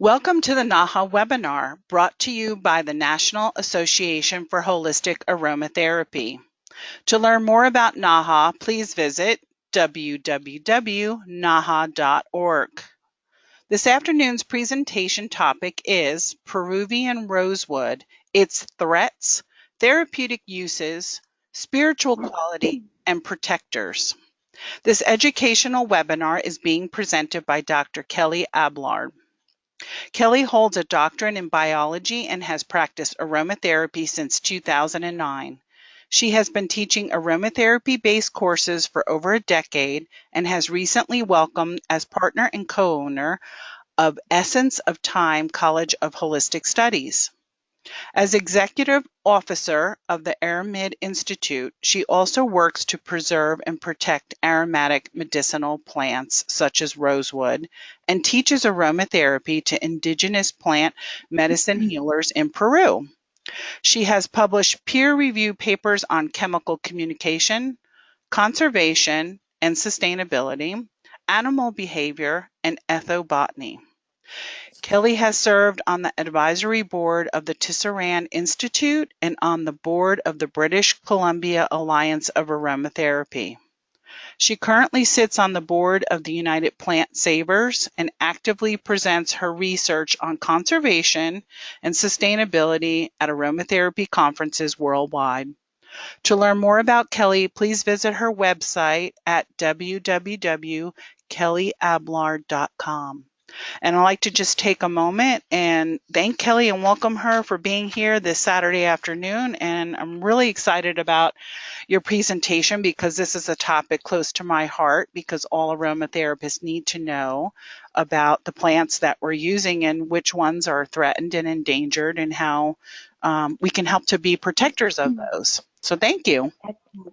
Welcome to the NAHA webinar, brought to you by the National Association for Holistic Aromatherapy. To learn more about NAHA, please visit www.naha.org. This afternoon's presentation topic is Peruvian Rosewood, its threats, therapeutic uses, spiritual quality, and protectors. This educational webinar is being presented by Dr. Kelly Ablard. Kelly holds a doctorate in biology and has practiced aromatherapy since 2009. She has been teaching aromatherapy-based courses for over a decade and has recently welcomed as partner and co-owner of Essence of Time College of Holistic Studies. As executive officer of the Aramid Institute, she also works to preserve and protect aromatic medicinal plants such as rosewood and teaches aromatherapy to indigenous plant medicine healers in Peru. She has published peer-reviewed papers on chemical communication, conservation and sustainability, animal behavior, and ethobotany. Kelly has served on the advisory board of the Tisserand Institute and on the board of the British Columbia Alliance of Aromatherapy. She currently sits on the board of the United Plant Savers and actively presents her research on conservation and sustainability at aromatherapy conferences worldwide. To learn more about Kelly, please visit her website at www.kellyablard.com. And I'd like to just take a moment and thank Kelly and welcome her for being here this Saturday afternoon. And I'm really excited about your presentation because this is a topic close to my heart because all aromatherapists need to know about the plants that we're using and which ones are threatened and endangered and how we can help to be protectors of those. So thank you.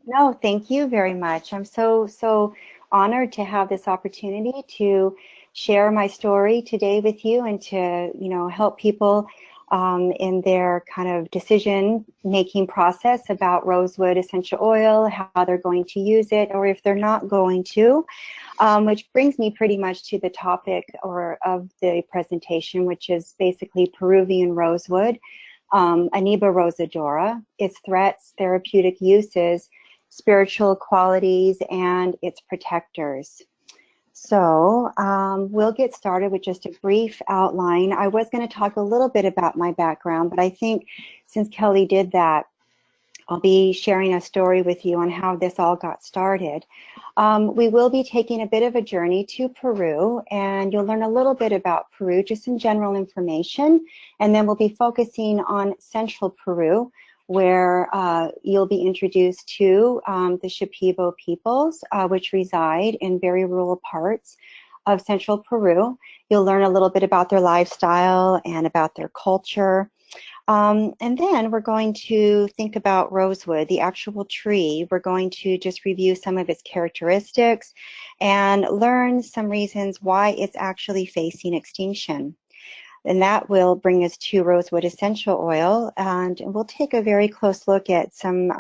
No, thank you very much. I'm so honored to have this opportunity to share my story today with you and to, help people in their kind of decision-making process about rosewood essential oil, how they're going to use it, or if they're not going to, which brings me pretty much to the topic of the presentation, which is basically Peruvian rosewood, Aniba rosadora, its threats, therapeutic uses, spiritual qualities, and its protectors. So we'll get started with just a brief outline. I was going to talk a little bit about my background, but I think since Kelly did that, I'll be sharing a story with you on how this all got started. We will be taking a bit of a journey to Peru, and you'll learn a little bit about Peru, just some general information, and then we'll be focusing on central Peru, where you'll be introduced to the Shipibo peoples, which reside in very rural parts of central Peru. You'll learn a little bit about their lifestyle and about their culture. And then we're going to think about rosewood, the actual tree. We're going to just review some of its characteristics and learn some reasons why it's actually facing extinction. And that will bring us to Rosewood Essential Oil, and we'll take a very close look at some,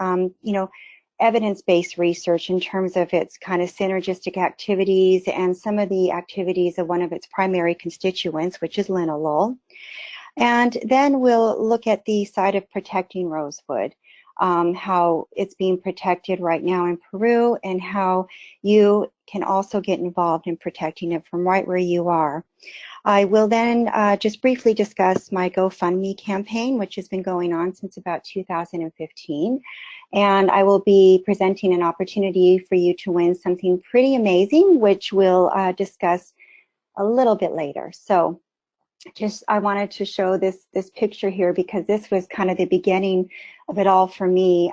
evidence-based research in terms of its kind of synergistic activities and some of the activities of one of its primary constituents, which is linalool. And then we'll look at the side of protecting rosewood, how it's being protected right now in Peru, and how you can also get involved in protecting it from right where you are. I will then just briefly discuss my Gofundme campaign, which has been going on since about 2015. And I will be presenting an opportunity for you to win something pretty amazing, which we'll discuss a little bit later. So I wanted to show this picture here because this was kind of the beginning of it all for me.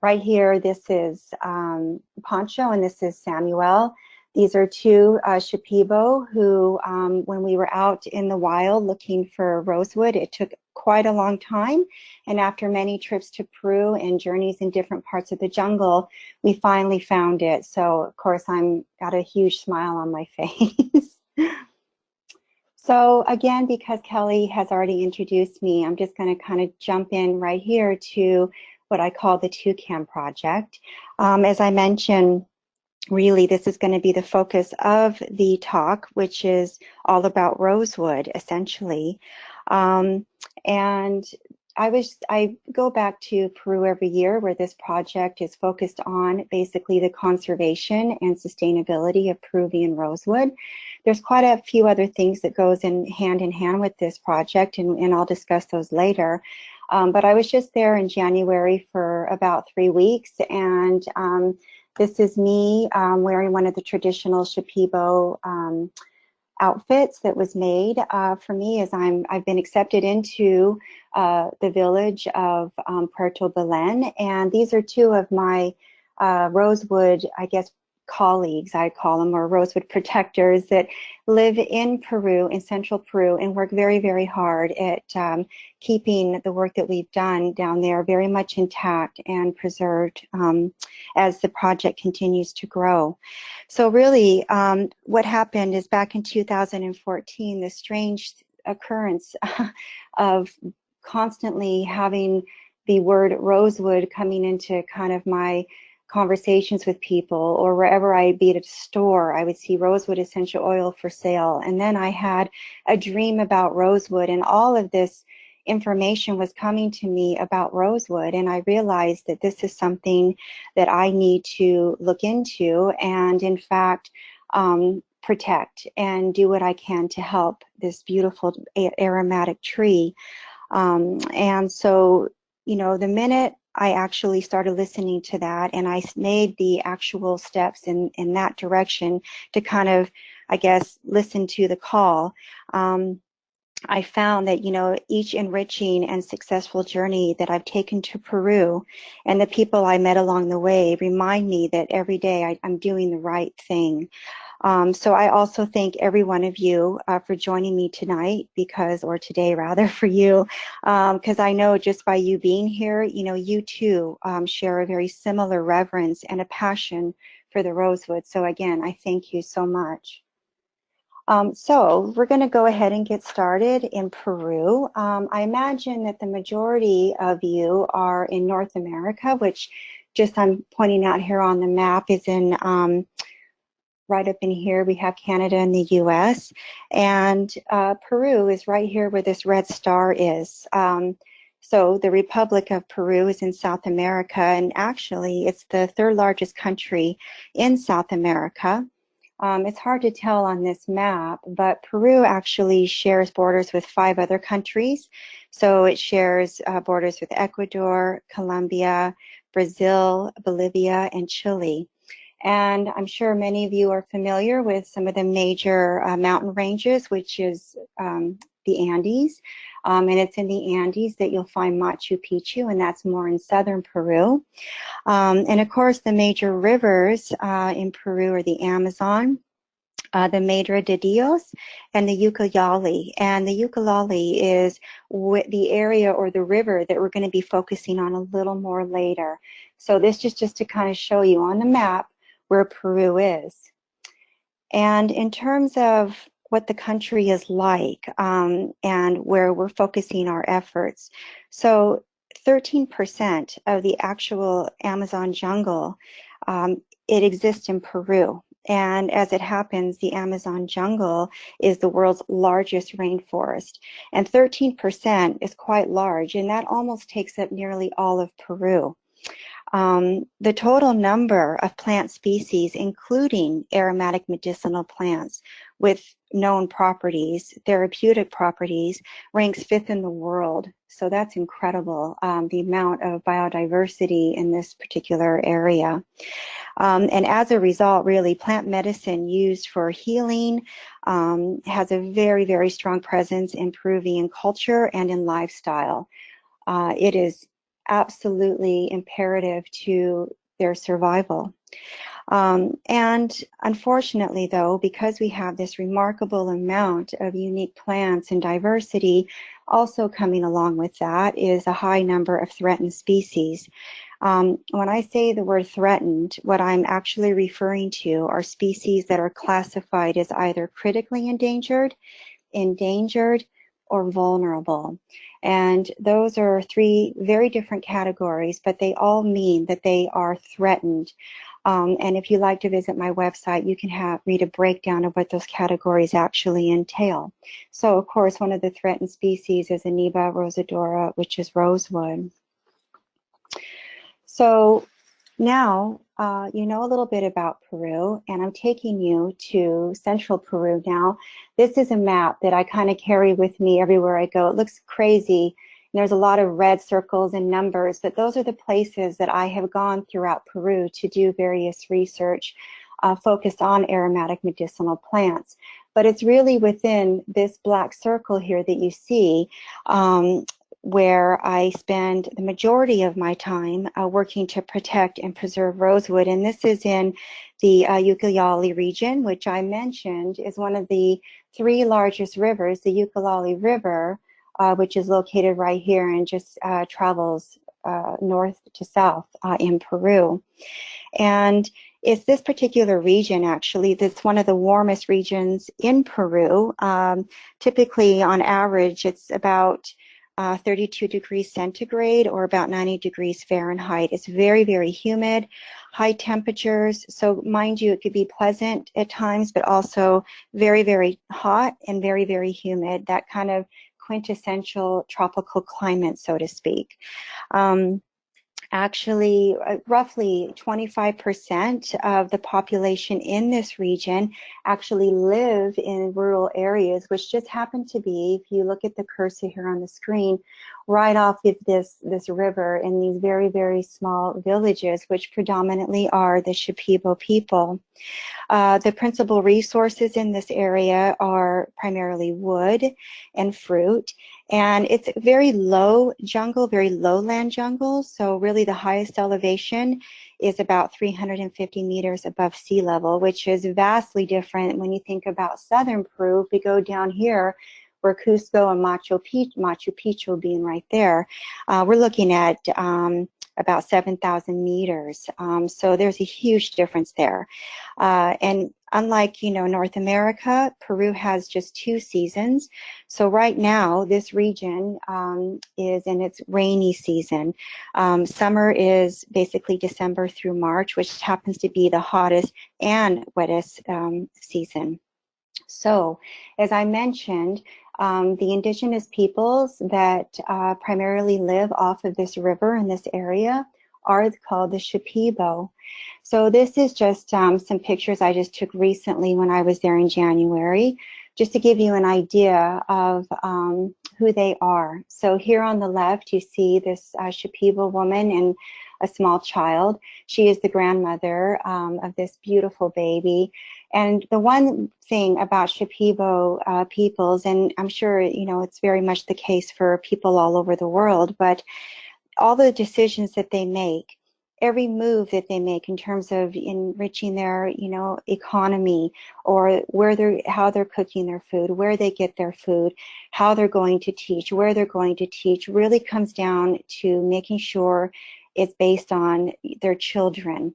Right here, this is Pancho and this is Samuel. These are two Shipibo who, when we were out in the wild looking for rosewood, it took quite a long time. And after many trips to Peru and journeys in different parts of the jungle, we finally found it. So, of course, got a huge smile on my face. So again, because Kelly has already introduced me, I'm just going to kind of jump in right here to what I call the Toucan Project. As I mentioned, really, this is going to be the focus of the talk, which is all about rosewood, essentially. And I go back to Peru every year, where this project is focused on basically the conservation and sustainability of Peruvian rosewood. There's quite a few other things that goes in hand with this project, and I'll discuss those later. But I was just there in January for about 3 weeks, and this is me wearing one of the traditional Shipibo outfits that was made for me, as I've been accepted into the village of Puerto Belén, and these are two of my rosewood, I guess, colleagues, I call them, or rosewood protectors, that live in Peru, in central Peru, and work very, very hard at keeping the work that we've done down there very much intact and preserved as the project continues to grow. So really, what happened is back in 2014, the strange occurrence of constantly having the word rosewood coming into kind of my conversations with people, or wherever I'd be at a store, I would see Rosewood Essential Oil for sale. And then I had a dream about rosewood, and all of this information was coming to me about rosewood, and I realized that this is something that I need to look into and, in fact, protect and do what I can to help this beautiful aromatic tree. And so, you know, the minute I actually started listening to that, and I made the actual steps in that direction to kind of, I guess, listen to the call, I found that, you know, each enriching and successful journey that I've taken to Peru and the people I met along the way remind me that every day I'm doing the right thing. So I also thank every one of you for joining me tonight, or today rather, for you, because I know just by you being here, you know, you too share a very similar reverence and a passion for the rosewood. So again, I thank you so much. So we're going to go ahead and get started in Peru. I imagine that the majority of you are in North America, which just I'm pointing out here on the map is in right up in here. We have Canada and the US, and Peru is right here where this red star is. So the Republic of Peru is in South America, and actually it's the third largest country in South America. It's hard to tell on this map, but Peru actually shares borders with 5 other countries. So it shares borders with Ecuador, Colombia, Brazil, Bolivia, and Chile. And I'm sure many of you are familiar with some of the major mountain ranges, which is the Andes. And it's in the Andes that you'll find Machu Picchu, and that's more in southern Peru. And of course, the major rivers in Peru are the Amazon, the Madre de Dios, and the Ucayali. And the Ucayali is the area or the river that we're going to be focusing on a little more later. So this is just to kind of show you on the map where Peru is. And in terms of what the country is like and where we're focusing our efforts, so 13% of the actual Amazon jungle, it exists in Peru. And as it happens, the Amazon jungle is the world's largest rainforest. And 13% is quite large, and that almost takes up nearly all of Peru. The total number of plant species, including aromatic medicinal plants with known properties, therapeutic properties, ranks 5th in the world. So that's incredible, the amount of biodiversity in this particular area. And as a result, really, plant medicine used for healing has a very, very strong presence in Peruvian culture and in lifestyle. It is absolutely imperative to their survival. And unfortunately, though, because we have this remarkable amount of unique plants and diversity, also coming along with that is a high number of threatened species. When I say the word threatened, what I'm actually referring to are species that are classified as either critically endangered, or vulnerable. And those are 3 very different categories, but they all mean that they are threatened. And if you'd like to visit my website, you can read a breakdown of what those categories actually entail. So, of course, one of the threatened species is Aniba rosadora, which is rosewood. So now you know a little bit about Peru, and I'm taking you to central Peru now. This is a map that I kind of carry with me everywhere I go. It looks crazy. There's a lot of red circles and numbers, but those are the places that I have gone throughout Peru to do various research focused on aromatic medicinal plants. But it's really within this black circle here that you see where I spend the majority of my time working to protect and preserve rosewood. And this is in the Ucayali region, which I mentioned is one of the 3 largest rivers, the Ucayali River, which is located right here and just travels north to south in Peru. And it's this particular region, actually, that's one of the warmest regions in Peru. Typically, on average, it's about 32 degrees centigrade or about 90 degrees Fahrenheit. It's very, very humid, high temperatures. So mind you, it could be pleasant at times, but also very, very hot and very, very humid, that kind of quintessential tropical climate, so to speak. Actually, roughly 25% of the population in this region actually live in rural areas, which just happen to be, if you look at the cursor here on the screen, right off of this river in these very, very small villages, which predominantly are the Shipibo people. The principal resources in this area are primarily wood and fruit, and it's very low jungle, very lowland jungle. So really the highest elevation is about 350 meters above sea level, which is vastly different when you think about southern Peru. If we go down here, where Cusco and Machu Picchu being right there, we're looking at about 7,000 meters. So there's a huge difference there. And unlike, North America, Peru has just 2 seasons. So right now, this region is in its rainy season. Summer is basically December through March, which happens to be the hottest and wettest season. So, as I mentioned, the indigenous peoples that primarily live off of this river in this area are called the Shipibo. So this is just some pictures I just took recently when I was there in January, just to give you an idea of who they are. So here on the left, you see this Shipibo woman and a small child. She is the grandmother of this beautiful baby. And the one thing about Shipibo peoples, and I'm sure, it's very much the case for people all over the world, but all the decisions that they make, every move that they make in terms of enriching their, economy, or how they're cooking their food, where they get their food, how they're going to teach, where they're going to teach, really comes down to making sure it's based on their children.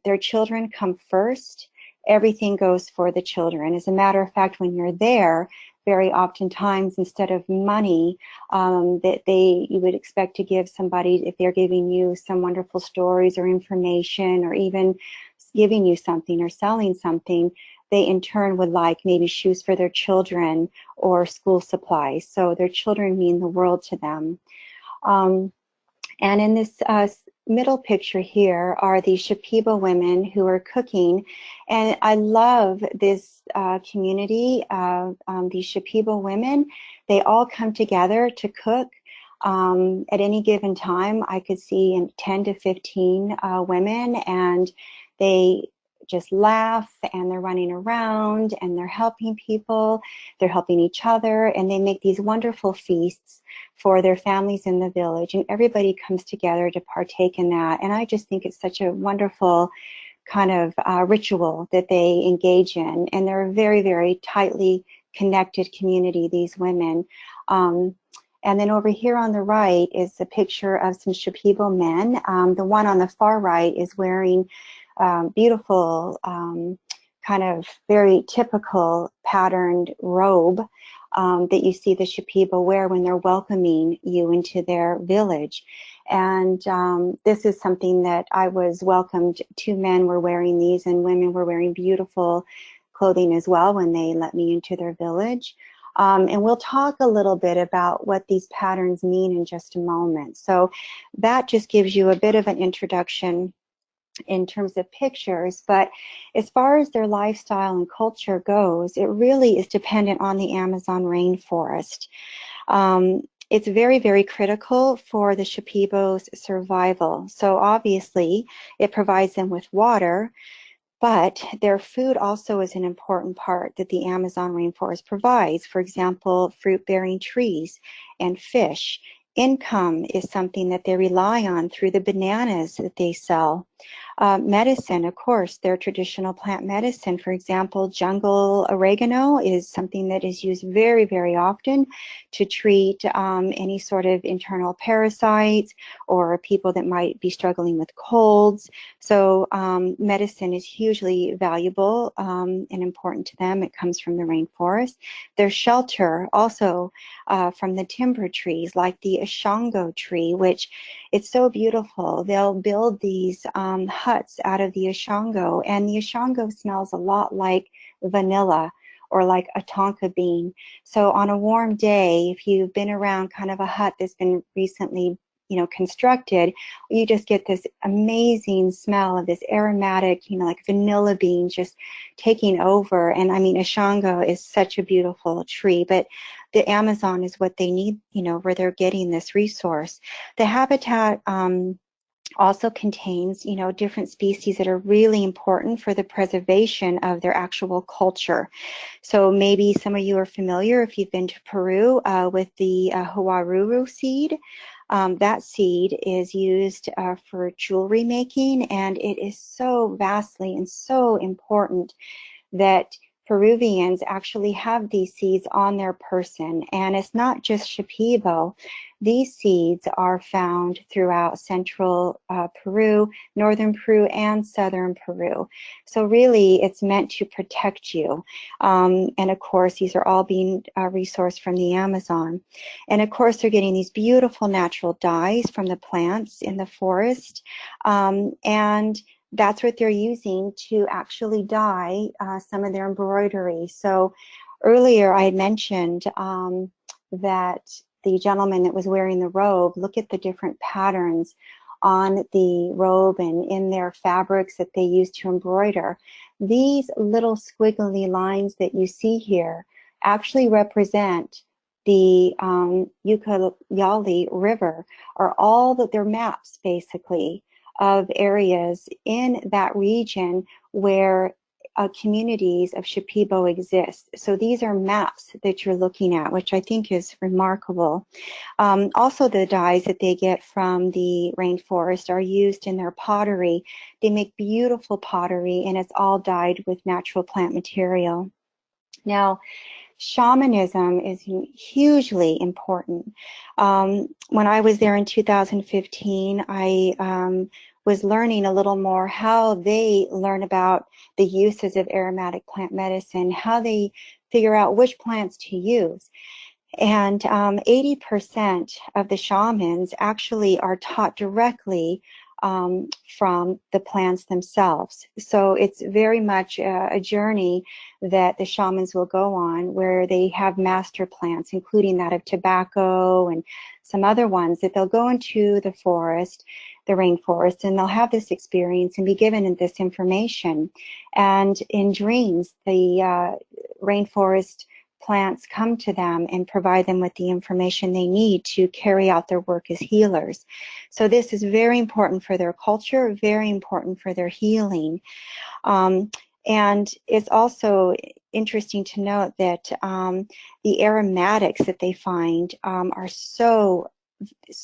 Their children come first. Everything goes for the children. As a matter of fact, when you're there, very oftentimes, instead of money that you would expect to give somebody, if they're giving you some wonderful stories or information, or even giving you something or selling something, they in turn would like maybe shoes for their children or school supplies. So their children mean the world to them. And in this middle picture here are the Shipibo women who are cooking. And I love this community of these Shipibo women. They all come together to cook. At any given time, I could see 10 to 15 women, and they just laugh, and they're running around, and they're helping people, they're helping each other, and they make these wonderful feasts for their families in the village, and everybody comes together to partake in that. And I just think it's such a wonderful kind of ritual that they engage in, and they're a very, very tightly connected community, these women. And then over here on the right is a picture of some Shipibo men. The one on the far right is wearing beautiful, kind of very typical patterned robe that you see the Shipibo wear when they're welcoming you into their village. And this is something that I was welcomed. 2 men were wearing these, and women were wearing beautiful clothing as well when they let me into their village. And we'll talk a little bit about what these patterns mean in just a moment. So that just gives you a bit of an introduction in terms of pictures, but as far as their lifestyle and culture goes, it really is dependent on the Amazon rainforest. It's very, very critical for the Shipibo's survival. So obviously, it provides them with water, but their food also is an important part that the Amazon rainforest provides. For example, fruit-bearing trees and fish. Income is something that they rely on through the bananas that they sell. Medicine, of course, their traditional plant medicine. For example, jungle oregano is something that is used very, very often to treat any sort of internal parasites or people that might be struggling with colds. So medicine is hugely valuable and important to them. It comes from the rainforest. Their shelter also from the timber trees, like the Ashango tree, which it's so beautiful. They'll build these huts out of the Ashango, and the Ashango smells a lot like vanilla or like a tonka bean. So on a warm day, if you've been around kind of a hut that's been recently constructed, you just get this amazing smell of this aromatic, like vanilla beans just taking over. And I mean, Ashango is such a beautiful tree, but the Amazon is what they need, where they're getting this resource. The habitat also contains, different species that are really important for the preservation of their actual culture. So maybe some of you are familiar, if you've been to Peru, with the huaruru seed. That seed is used for jewelry making, and it is so vastly and so important that Peruvians actually have these seeds on their person. And it's not just Shipibo. These seeds are found throughout central Peru, northern Peru, and southern Peru. So really, it's meant to protect you. And of course, these are all being resourced from the Amazon. And of course, they're getting these beautiful natural dyes from the plants in the forest. And that's what they're using to actually dye some of their embroidery. So earlier I had mentioned that the gentleman that was wearing the robe, look at the different patterns on the robe and in their fabrics that they use to embroider. These little squiggly lines that you see here actually represent the Ucayali River, are all that they're maps basically of areas in that region where communities of Shipibo exist. So these are maps that you're looking at, which I think is remarkable. Also, the dyes that they get from the rainforest are used in their pottery. They make beautiful pottery, and it's all dyed with natural plant material. Now, shamanism is hugely important. When I was there in 2015, I was learning a little more how they learn about the uses of aromatic plant medicine, how they figure out which plants to use. And 80% of the shamans actually are taught directly from the plants themselves. So it's very much a journey that the shamans will go on, where they have master plants, including that of tobacco and some other ones, that they'll go into the forest, the rainforest, and they'll have this experience and be given this information. And in dreams, the rainforest plants come to them and provide them with the information they need to carry out their work as healers. So this is very important for their culture, very important for their healing. And it's also interesting to note that the aromatics that they find are so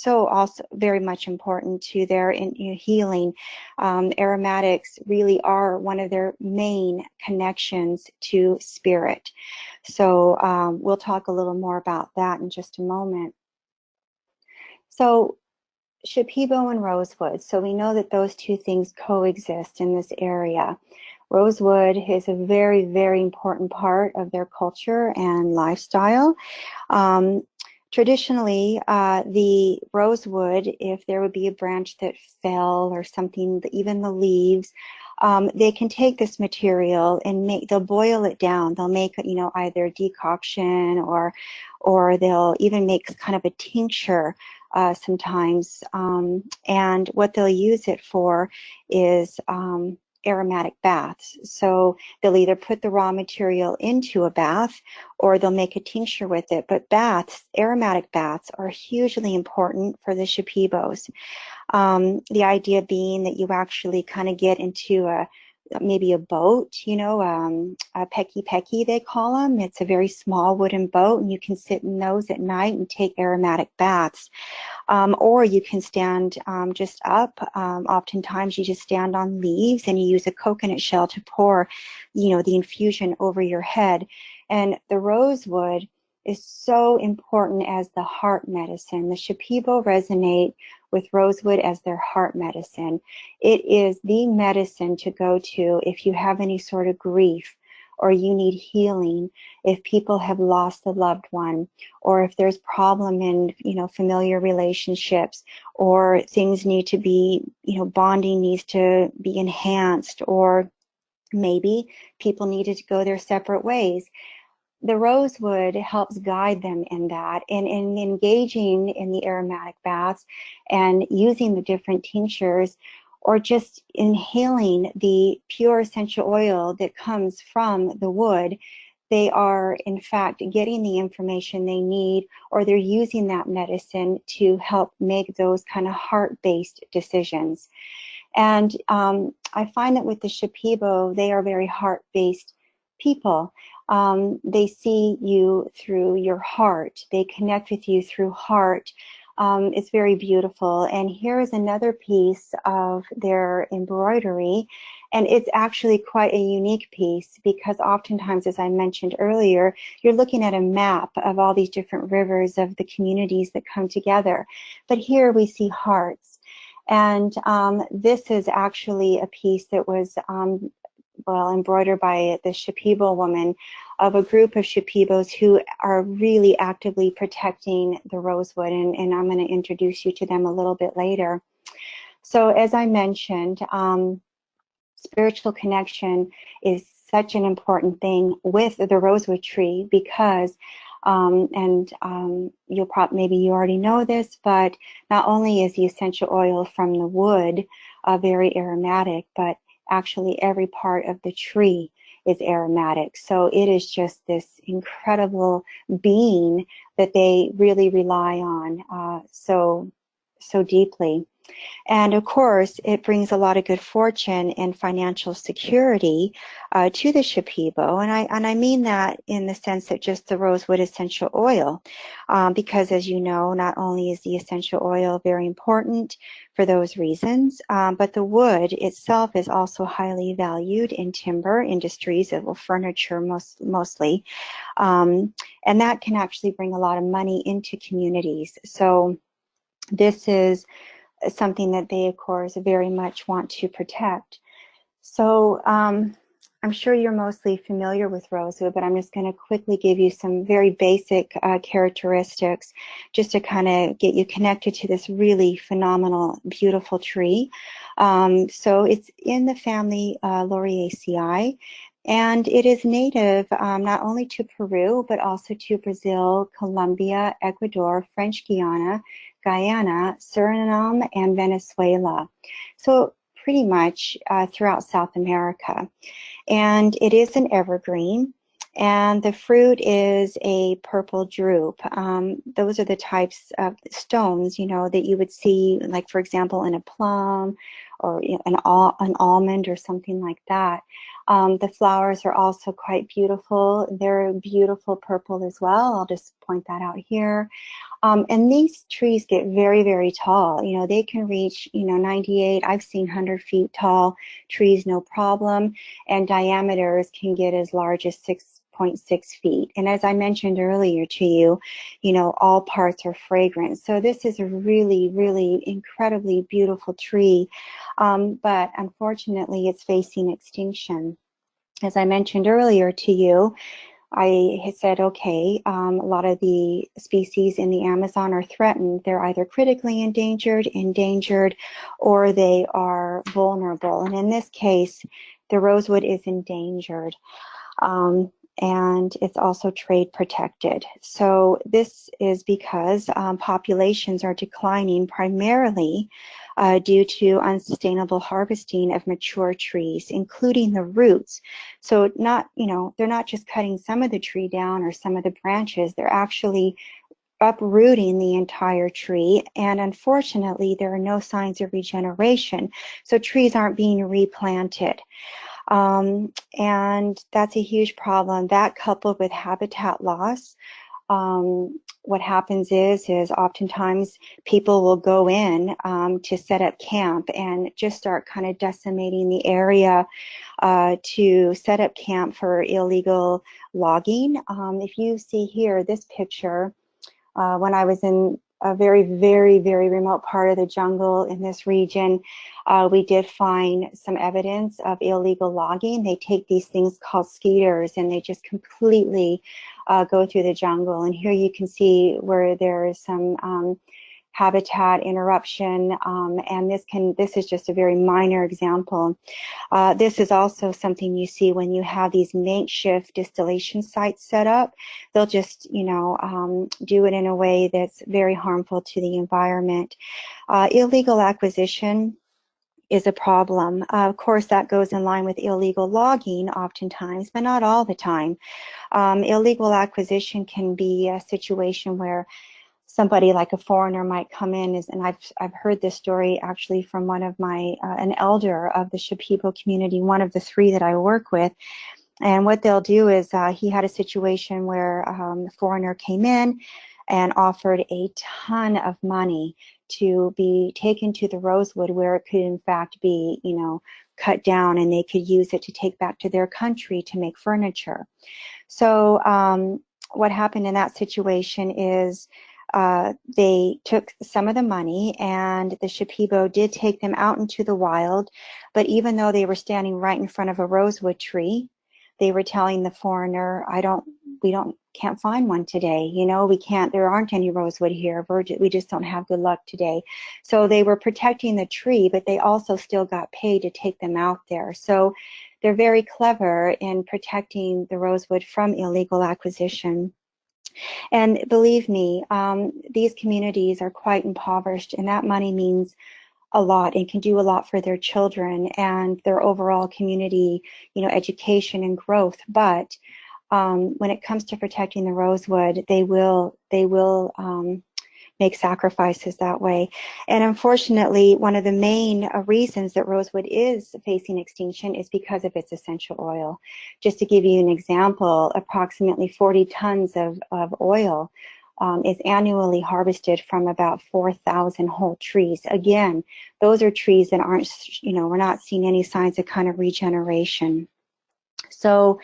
also very much important to their healing. Aromatics really are one of their main connections to spirit. So we'll talk a little more about that in just a moment. So Shipibo and Rosewood. So we know that those two things coexist in this area. Rosewood is a very, very important part of their culture and lifestyle. Traditionally, the rosewood, if there would be a branch that fell or something, even the leaves, they can take this material and they'll boil it down. They'll make, either a decoction or they'll even make kind of a tincture sometimes. And what they'll use it for is aromatic baths. So they'll either put the raw material into a bath or they'll make a tincture with it. But baths, aromatic baths, are hugely important for the Shipibos. The idea being that you actually kind of get into maybe a boat, a pecky they call them. It's a very small wooden boat, and you can sit in those at night and take aromatic baths. Or you can stand just up. Oftentimes you just stand on leaves and you use a coconut shell to pour, the infusion over your head. And the rosewood is so important as the heart medicine. The Shipibo resonate with rosewood as their heart medicine. It is the medicine to go to if you have any sort of grief or you need healing, if people have lost a loved one, or if there's problem in, familiar relationships, or things need to be, bonding needs to be enhanced, or maybe people needed to go their separate ways. The rosewood helps guide them in that, and in engaging in the aromatic baths and using the different tinctures, or just inhaling the pure essential oil that comes from the wood. They are, in fact, getting the information they need, or they're using that medicine to help make those kind of heart-based decisions. And I find that with the Shipibo, they are very heart-based people. They see you through your heart. They connect with you through heart. It's very beautiful. And here is another piece of their embroidery. And it's actually quite a unique piece because oftentimes, as I mentioned earlier, you're looking at a map of all these different rivers of the communities that come together. But here we see hearts. And this is actually a piece that was embroidered by the Shipibo woman of a group of Shipibos who are really actively protecting the rosewood, and I'm going to introduce you to them a little bit later. So as I mentioned, spiritual connection is such an important thing with the rosewood tree because you'll probably, maybe you already know this, but not only is the essential oil from the wood very aromatic, but actually every part of the tree is aromatic. So it is just this incredible being that they really rely on so deeply. And of course, it brings a lot of good fortune and financial security to the Shipibo. And I mean that in the sense that just the rosewood essential oil, because as you know, not only is the essential oil very important for those reasons, but the wood itself is also highly valued in timber industries, furniture mostly. And that can actually bring a lot of money into communities. So this is something that they, of course, very much want to protect. So I'm sure you're mostly familiar with rosewood, but I'm just going to quickly give you some very basic characteristics just to kind of get you connected to this really phenomenal, beautiful tree. So it's in the family Lauriaceae, and it is native not only to Peru, but also to Brazil, Colombia, Ecuador, French Guiana, Guyana, Suriname, and Venezuela. So pretty much throughout South America. And it is an evergreen. And the fruit is a purple drupe. Those are the types of stones, that you would see, like, for example, in a plum or an almond or something like that. The flowers are also quite beautiful. They're beautiful purple as well. I'll just point that out here. And these trees get very, very tall. They can reach, 98, I've seen 100 feet tall trees, no problem. And diameters can get as large as 6.6 feet. And as I mentioned earlier to you, all parts are fragrant. So this is a really, really incredibly beautiful tree. But unfortunately, it's facing extinction. As I mentioned earlier to you, I had said, okay, a lot of the species in the Amazon are threatened. They're either critically endangered, or they are vulnerable. And in this case, the rosewood is endangered. And it's also trade protected. So this is because populations are declining primarily due to unsustainable harvesting of mature trees, including the roots. So they're not just cutting some of the tree down or some of the branches, they're actually uprooting the entire tree, and unfortunately there are no signs of regeneration, so trees aren't being replanted. And that's a huge problem. That coupled with habitat loss, what happens is oftentimes people will go in to set up camp and just start kind of decimating the area to set up camp for illegal logging. If you see here, this picture, when I was in a very, very, very remote part of the jungle in this region, we did find some evidence of illegal logging. They take these things called skeeters and they just completely go through the jungle. And here you can see where there is some habitat interruption, and this is just a very minor example. This is also something you see when you have these makeshift distillation sites set up. They'll just, do it in a way that's very harmful to the environment. Illegal acquisition is a problem. Of course, that goes in line with illegal logging oftentimes, but not all the time. Illegal acquisition can be a situation where somebody like a foreigner might come in, and I've heard this story actually from one of my an elder of the Shipibo community, one of the three that I work with. And what they'll do is he had a situation where the foreigner came in and offered a ton of money to be taken to the rosewood, where it could in fact be, cut down, and they could use it to take back to their country to make furniture. So what happened in that situation is they took some of the money, and the Shipibo did take them out into the wild. But even though they were standing right in front of a rosewood tree, they were telling the foreigner, can't find one today. There aren't any rosewood here. We just don't have good luck today. So they were protecting the tree, but they also still got paid to take them out there. So they're very clever in protecting the rosewood from illegal acquisition. And believe me, these communities are quite impoverished, and that money means a lot and can do a lot for their children and their overall community, education and growth. But when it comes to protecting the rosewood, they will make sacrifices that way. And unfortunately, one of the main reasons that rosewood is facing extinction is because of its essential oil. Just to give you an example, approximately 40 tons of oil is annually harvested from about 4,000 whole trees. Again, those are trees that aren't, we're not seeing any signs of kind of regeneration. So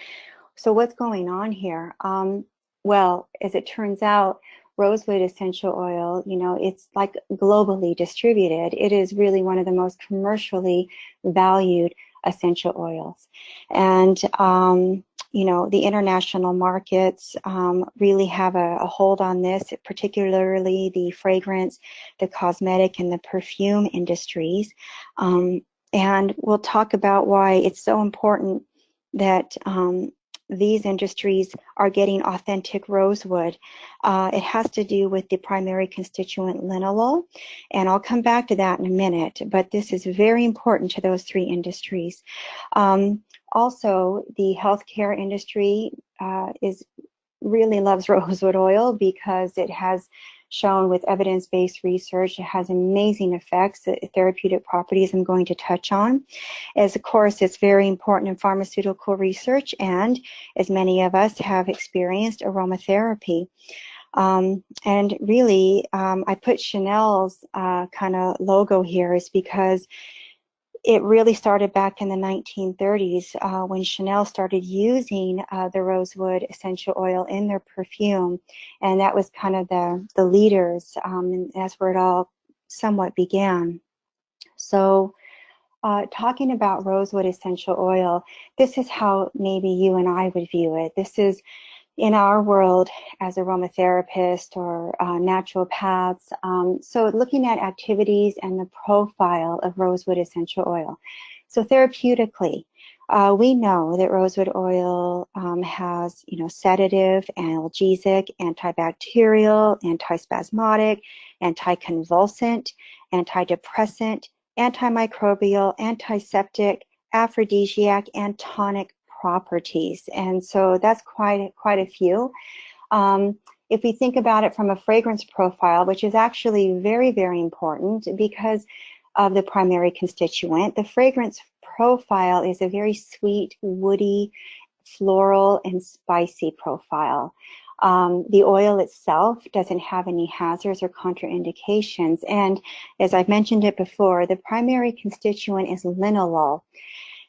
what's going on here? Well, as it turns out, rosewood essential oil, it's like globally distributed. It is really one of the most commercially valued essential oils. And, the international markets really have a hold on this, particularly the fragrance, the cosmetic, and the perfume industries. And we'll talk about why it's so important that these industries are getting authentic rosewood. It has to do with the primary constituent linalool, and I'll come back to that in a minute, but this is very important to those three industries. Also, the healthcare industry really loves rosewood oil because it has shown with evidence-based research, it has amazing effects, therapeutic properties I'm going to touch on. As of course, it's very important in pharmaceutical research, and as many of us have experienced, aromatherapy. And really, I put Chanel's kind of logo here is because it really started back in the 1930s when Chanel started using the rosewood essential oil in their perfume, and that was kind of the leaders, and that's where it all somewhat began. So talking about rosewood essential oil, this is how maybe you and I would view it. This is in our world as aromatherapist or naturopaths. So looking at activities and the profile of rosewood essential oil. So therapeutically, we know that rosewood oil has, sedative, analgesic, antibacterial, antispasmodic, anticonvulsant, antidepressant, antimicrobial, antiseptic, aphrodisiac, and tonic properties. And so that's quite a few. If we think about it from a fragrance profile, which is actually very, very important because of the primary constituent, the fragrance profile is a very sweet, woody, floral, and spicy profile. The oil itself doesn't have any hazards or contraindications. And as I've mentioned it before, the primary constituent is linalool.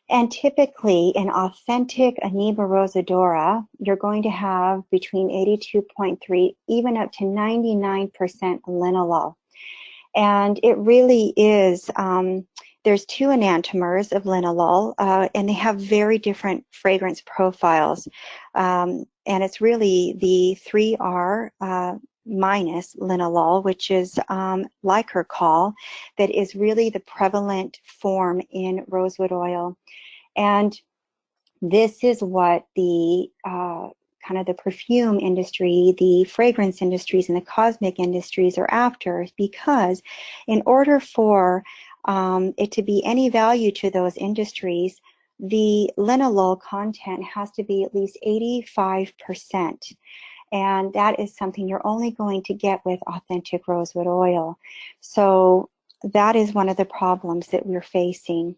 And typically, in authentic Amoeba rosodora, you're going to have between 82.3, even up to 99% linalool. And it really is, there's two enantiomers of linalool, and they have very different fragrance profiles. And it's really the 3R minus linalool, which is glycol, that is really the prevalent form in rosewood oil. And this is what the kind of the perfume industry, the fragrance industries, and the cosmetic industries are after, because in order for it to be any value to those industries, the linalool content has to be at least 85%. And that is something you're only going to get with authentic rosewood oil. So that is one of the problems that we're facing.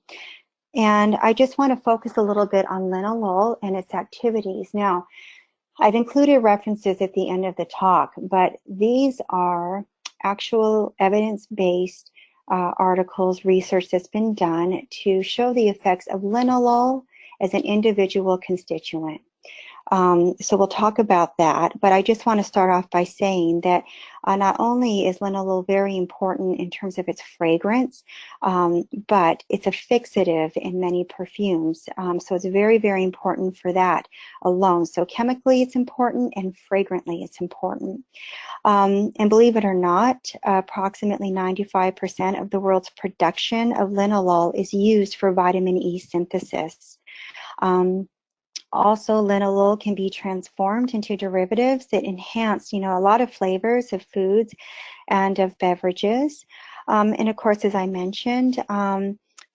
And I just want to focus a little bit on linalool and its activities. Now, I've included references at the end of the talk, but these are actual evidence-based articles, research that's been done to show the effects of linalool as an individual constituent. So we'll talk about that, but I just want to start off by saying that not only is linalool very important in terms of its fragrance, but it's a fixative in many perfumes. So it's very, very important for that alone. So chemically it's important, and fragrantly it's important. And believe it or not, approximately 95% of the world's production of linalool is used for vitamin E synthesis. Also, linalool can be transformed into derivatives that enhance, a lot of flavors of foods and of beverages. And of course, as I mentioned,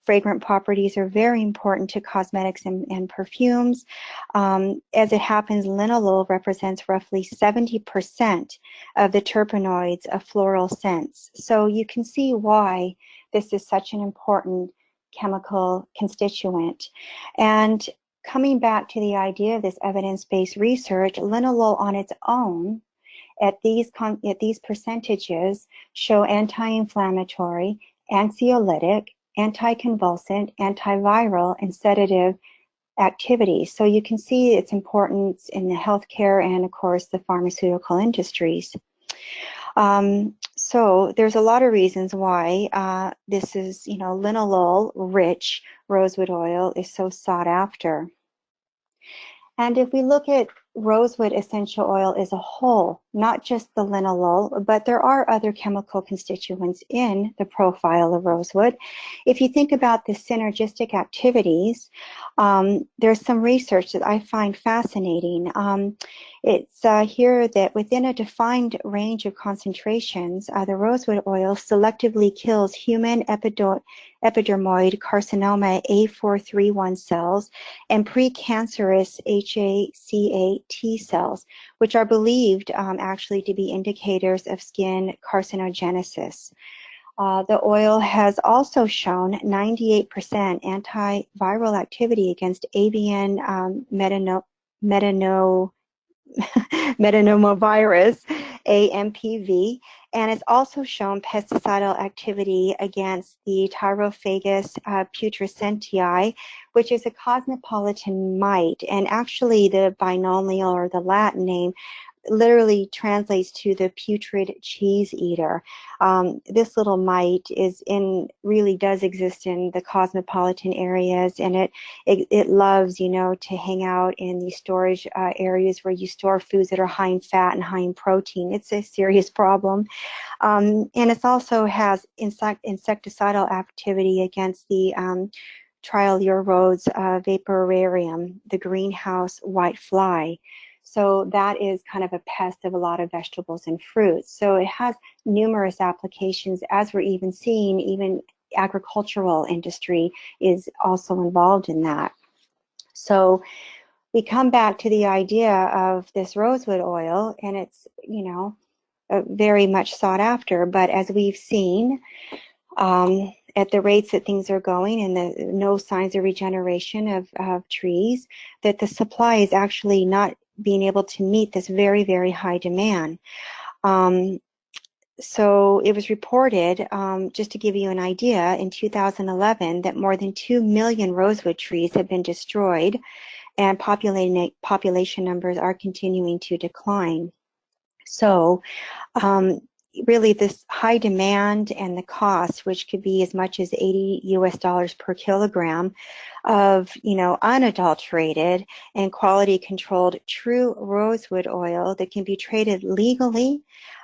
fragrant properties are very important to cosmetics and perfumes. As it happens, linalool represents roughly 70% of the terpenoids of floral scents. So you can see why this is such an important chemical constituent. And coming back to the idea of this evidence-based research, linalool on its own at these percentages show anti-inflammatory, anxiolytic, anticonvulsant, antiviral, and sedative activities. So you can see its importance in the healthcare and, of course, the pharmaceutical industries. So there's a lot of reasons why this is, linalool-rich rosewood oil is so sought after. And if we look at rosewood essential oil as a whole, not just the linalool, but there are other chemical constituents in the profile of rosewood. If you think about the synergistic activities, there's some research that I find fascinating. It's here that within a defined range of concentrations, the rosewood oil selectively kills human epidermoid carcinoma A431 cells and precancerous HACA T cells, which are believed actually to be indicators of skin carcinogenesis. The oil has also shown 98% antiviral activity against avian metapneumovirus, AMPV, and it's also shown pesticidal activity against the Tyrophagus putrescentii, which is a cosmopolitan mite, and actually the binomial or the Latin name literally translates to the putrid cheese eater. This little mite really does exist in the cosmopolitan areas, and it loves, to hang out in these storage areas where you store foods that are high in fat and high in protein. It's a serious problem. And it also has insecticidal activity against the Trialurodes vaporarium, the greenhouse white fly. So that is kind of a pest of a lot of vegetables and fruits. So it has numerous applications, as we're even seeing. Even agricultural industry is also involved in that. So we come back to the idea of this rosewood oil, and it's, very much sought after. But as we've seen, at the rates that things are going and the no signs of regeneration of trees, that the supply is actually not being able to meet this very, very high demand. So it was reported, just to give you an idea, in 2011 that more than 2 million rosewood trees have been destroyed, and population numbers are continuing to decline. So really, this high demand and the cost, which could be as much as $80 per kilogram of, unadulterated and quality controlled true rosewood oil that can be traded legally,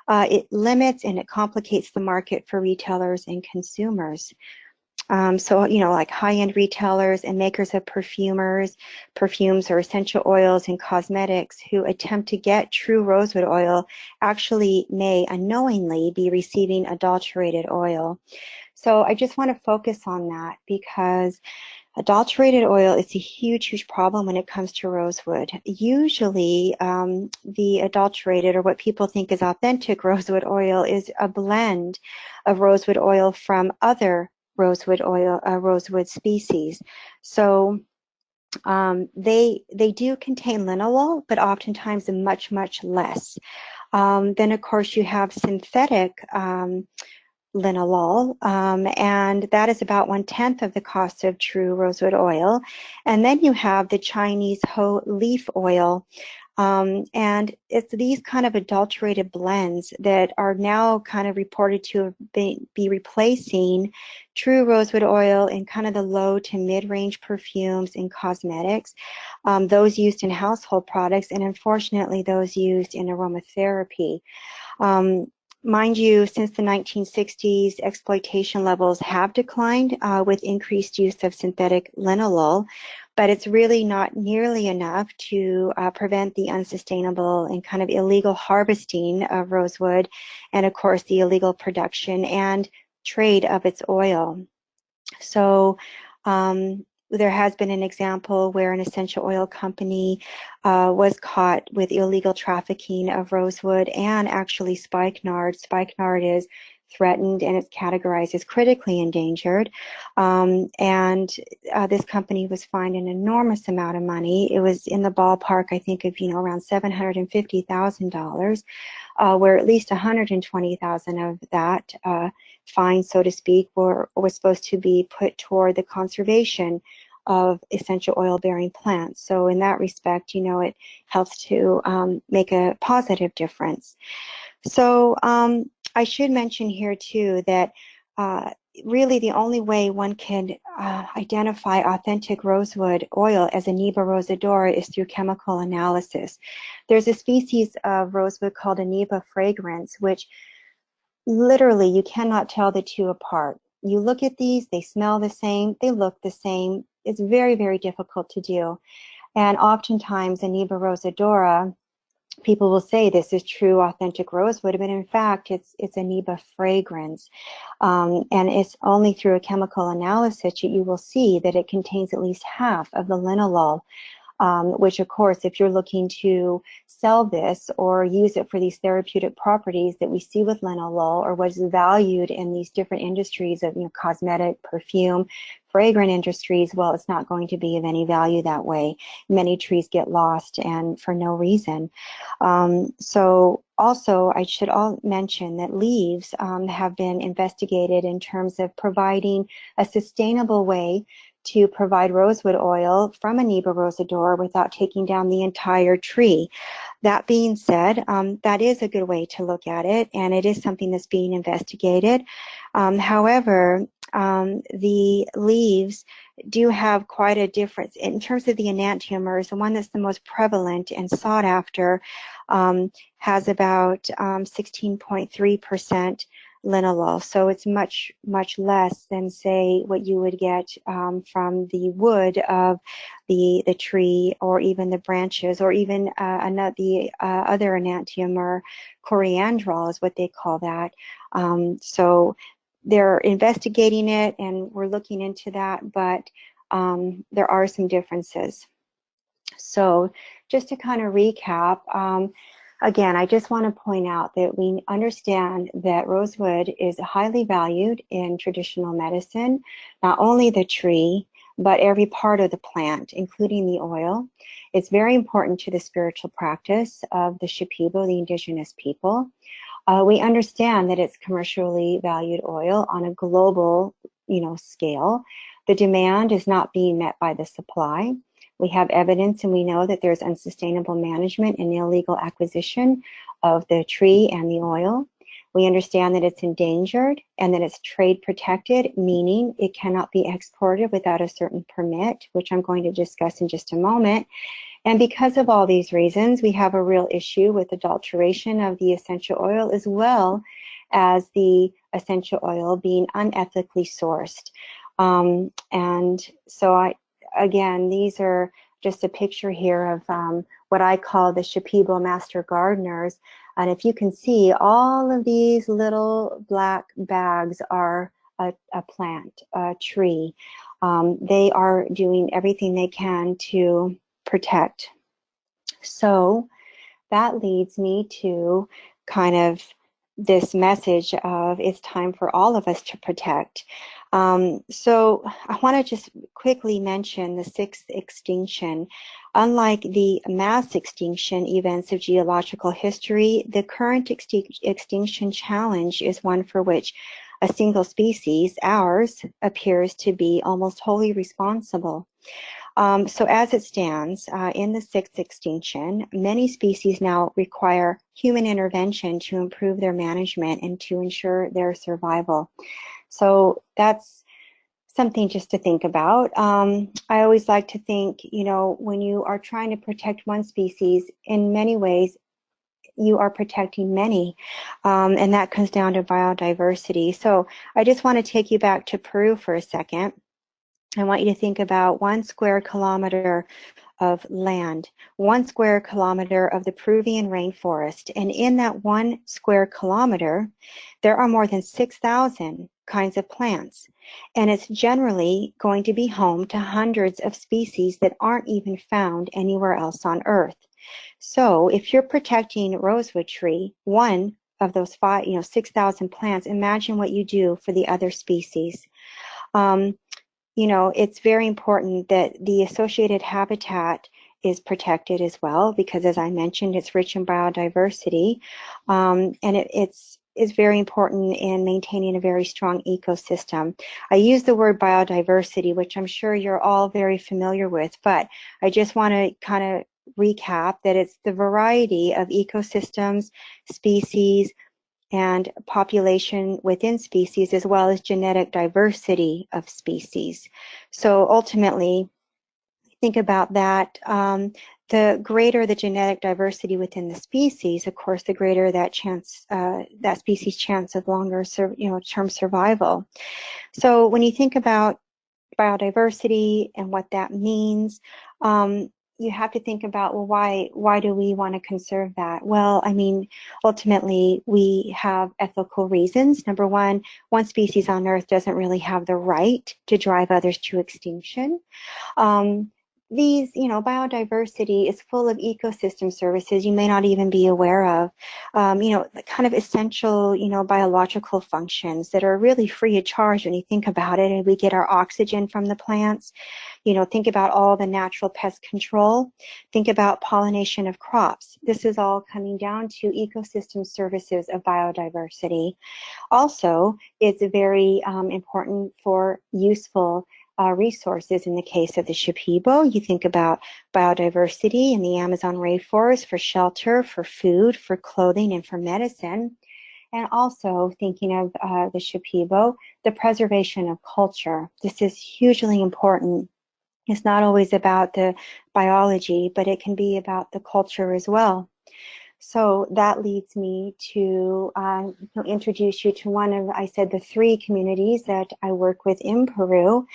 it limits and it complicates the market for retailers and consumers. So, like high-end retailers and makers of perfumes or essential oils and cosmetics who attempt to get true rosewood oil actually may unknowingly be receiving adulterated oil. So I just want to focus on that, because adulterated oil is a huge, huge problem when it comes to rosewood. Usually, the adulterated, or what people think is authentic rosewood oil, is a blend of rosewood oil from other rosewood species. So they do contain linalool, but oftentimes much, much less. Then, of course, you have synthetic linalool, and that is about 1/10 of the cost of true rosewood oil. And then you have the Chinese hoe leaf oil. And it's these kind of adulterated blends that are now kind of reported to be replacing true rosewood oil in kind of the low to mid-range perfumes and cosmetics, those used in household products, and unfortunately those used in aromatherapy. Mind you, since the 1960s, exploitation levels have declined with increased use of synthetic linalool, but it's really not nearly enough to prevent the unsustainable and kind of illegal harvesting of rosewood, and of course the illegal production and trade of its oil. So there has been an example where an essential oil company was caught with illegal trafficking of rosewood and actually spikenard. Spikenard is threatened and it's categorized as critically endangered. This company was fined an enormous amount of money. It was in the ballpark, I think, of around $750,000, where at least $120,000 of that fine, so to speak, was supposed to be put toward the conservation of essential oil-bearing plants. So in that respect, it helps to make a positive difference. So I should mention here too that really the only way one can identify authentic rosewood oil as Aniba rosadora is through chemical analysis. There's a species of rosewood called Aniba fragrans, which literally you cannot tell the two apart. You look at these, they smell the same, they look the same. It's very, very difficult to do. And oftentimes Aniba rosadora, people will say this is true authentic rosewood, but in fact it's Aniba fragrans. And it's only through a chemical analysis that you will see that it contains at least half of the linalool, which of course, if you're looking to sell this or use it for these therapeutic properties that we see with linalool, or what is valued in these different industries of cosmetic, perfume, fragrant industries, well, it's not going to be of any value that way. Many trees get lost and for no reason. So also, I should mention that leaves have been investigated in terms of providing a sustainable way to provide rosewood oil from Aniba rosadora without taking down the entire tree. That being said, that is a good way to look at it, and it is something that's being investigated. However, the leaves do have quite a difference. In terms of the enantiomers, the one that's the most prevalent and sought after has about 16.3% linalool. So it's much, much less than, say, what you would get from the wood of the tree, or even the branches, or even the other enantiomer, coriandrol is what they call that. So they're investigating it, and we're looking into that, but there are some differences. So just to kind of recap, again, I just want to point out that we understand that rosewood is highly valued in traditional medicine, not only the tree, but every part of the plant, including the oil. It's very important to the spiritual practice of the Shipibo, the indigenous people. We understand that it's commercially valued oil on a global, scale. The demand is not being met by the supply. We have evidence, and we know that there's unsustainable management and illegal acquisition of the tree and the oil. We understand that it's endangered and that it's trade protected, meaning it cannot be exported without a certain permit, which I'm going to discuss in just a moment. And because of all these reasons, we have a real issue with adulteration of the essential oil, as well as the essential oil being unethically sourced. And so again, these are just a picture here of what I call the Shipibo master gardeners. And if you can see, all of these little black bags are a plant, a tree. They are doing everything they can to protect. So that leads me to kind of this message of it's time for all of us to protect. So I want to just quickly mention the sixth extinction. Unlike the mass extinction events of geological history, the current extinction challenge is one for which a single species, ours, appears to be almost wholly responsible. So as it stands, in the sixth extinction, many species now require human intervention to improve their management and to ensure their survival. So that's something just to think about. I always like to think, when you are trying to protect one species, in many ways, you are protecting many, and that comes down to biodiversity. So I just want to take you back to Peru for a second. I want you to think about 1 square kilometer of land, 1 square kilometer of the Peruvian rainforest. And in that 1 square kilometer, there are more than 6,000 kinds of plants. And it's generally going to be home to hundreds of species that aren't even found anywhere else on Earth. So if you're protecting rosewood tree, one of those 6,000 plants, imagine what you do for the other species. It's very important that the associated habitat is protected as well, because as I mentioned, it's rich in biodiversity, and it's very important in maintaining a very strong ecosystem. I use the word biodiversity, which I'm sure you're all very familiar with, but I just want to kind of recap that it's the variety of ecosystems, species, and population within species, as well as genetic diversity of species. So ultimately, think about that. The greater the genetic diversity within the species, of course, the greater that chance, that species' chance of longer, term survival. So when you think about biodiversity and what that means, you have to think about, well, why do we want to conserve that? Well, I mean, ultimately, we have ethical reasons. Number one species on Earth doesn't really have the right to drive others to extinction. Biodiversity is full of ecosystem services you may not even be aware of, the kind of essential, biological functions that are really free of charge when you think about it. And we get our oxygen from the plants. Think about all the natural pest control. Think about pollination of crops. This is all coming down to ecosystem services of biodiversity. Also, it's very important for useful resources. In the case of the Shipibo, you think about biodiversity in the Amazon rainforest for shelter, for food, for clothing, and for medicine. And also thinking of the Shipibo, the preservation of culture. This is hugely important. It's not always about the biology, but it can be about the culture as well. So that leads me to introduce you to one of, I said, the 3 communities that I work with in Peru.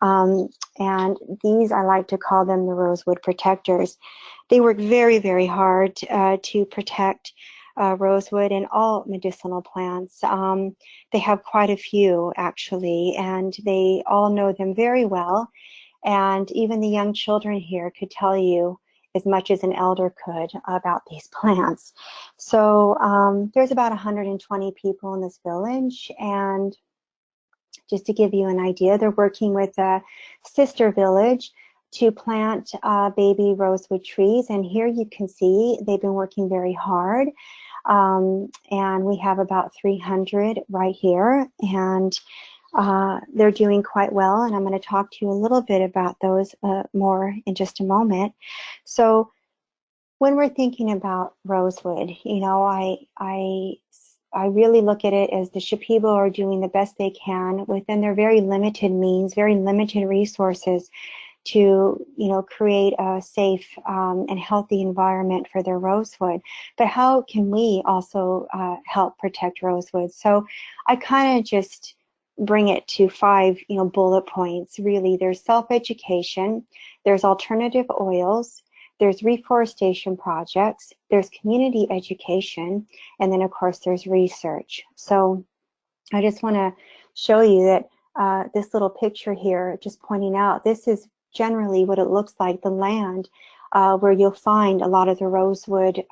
And these, I like to call them the Rosewood Protectors. They work very, very hard to protect rosewood and all medicinal plants. They have quite a few, actually, and they all know them very well. And even the young children here could tell you as much as an elder could about these plants. So there's about 120 people in this village, and just to give you an idea, they're working with a sister village to plant baby rosewood trees, and here you can see they've been working very hard, and we have about 300 right here, and they're doing quite well, and I'm going to talk to you a little bit about those more in just a moment. So when we're thinking about rosewood, you know, I really look at it as the Shipibo are doing the best they can within their very limited means, very limited resources to, you know, create a safe and healthy environment for their rosewood. But how can we also help protect rosewood? So I kind of just bring it to 5, you know, bullet points. Really, there's self-education, there's alternative oils, there's reforestation projects, there's community education, and then of course there's research. So I just want to show you that this little picture here, just pointing out, this is generally what it looks like, the land where you'll find a lot of the rosewood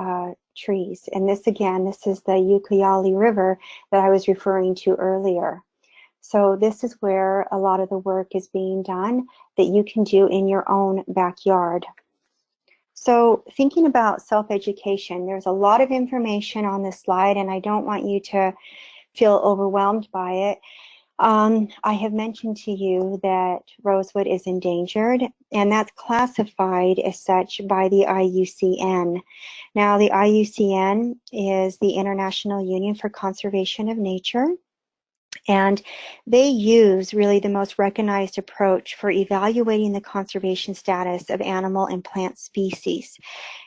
trees. And this again, this is the Iucn River that I was referring to earlier. So this is where a lot of the work is being done that you can do in your own backyard. So thinking about self-education, there's a lot of information on this slide, and I don't want you to feel overwhelmed by it. I have mentioned to you that rosewood is endangered, and that's classified as such by the Iucn. Now, the Iucn is the International Union for Conservation of Nature, and they use really the most recognized approach for evaluating the conservation status of animal and plant species.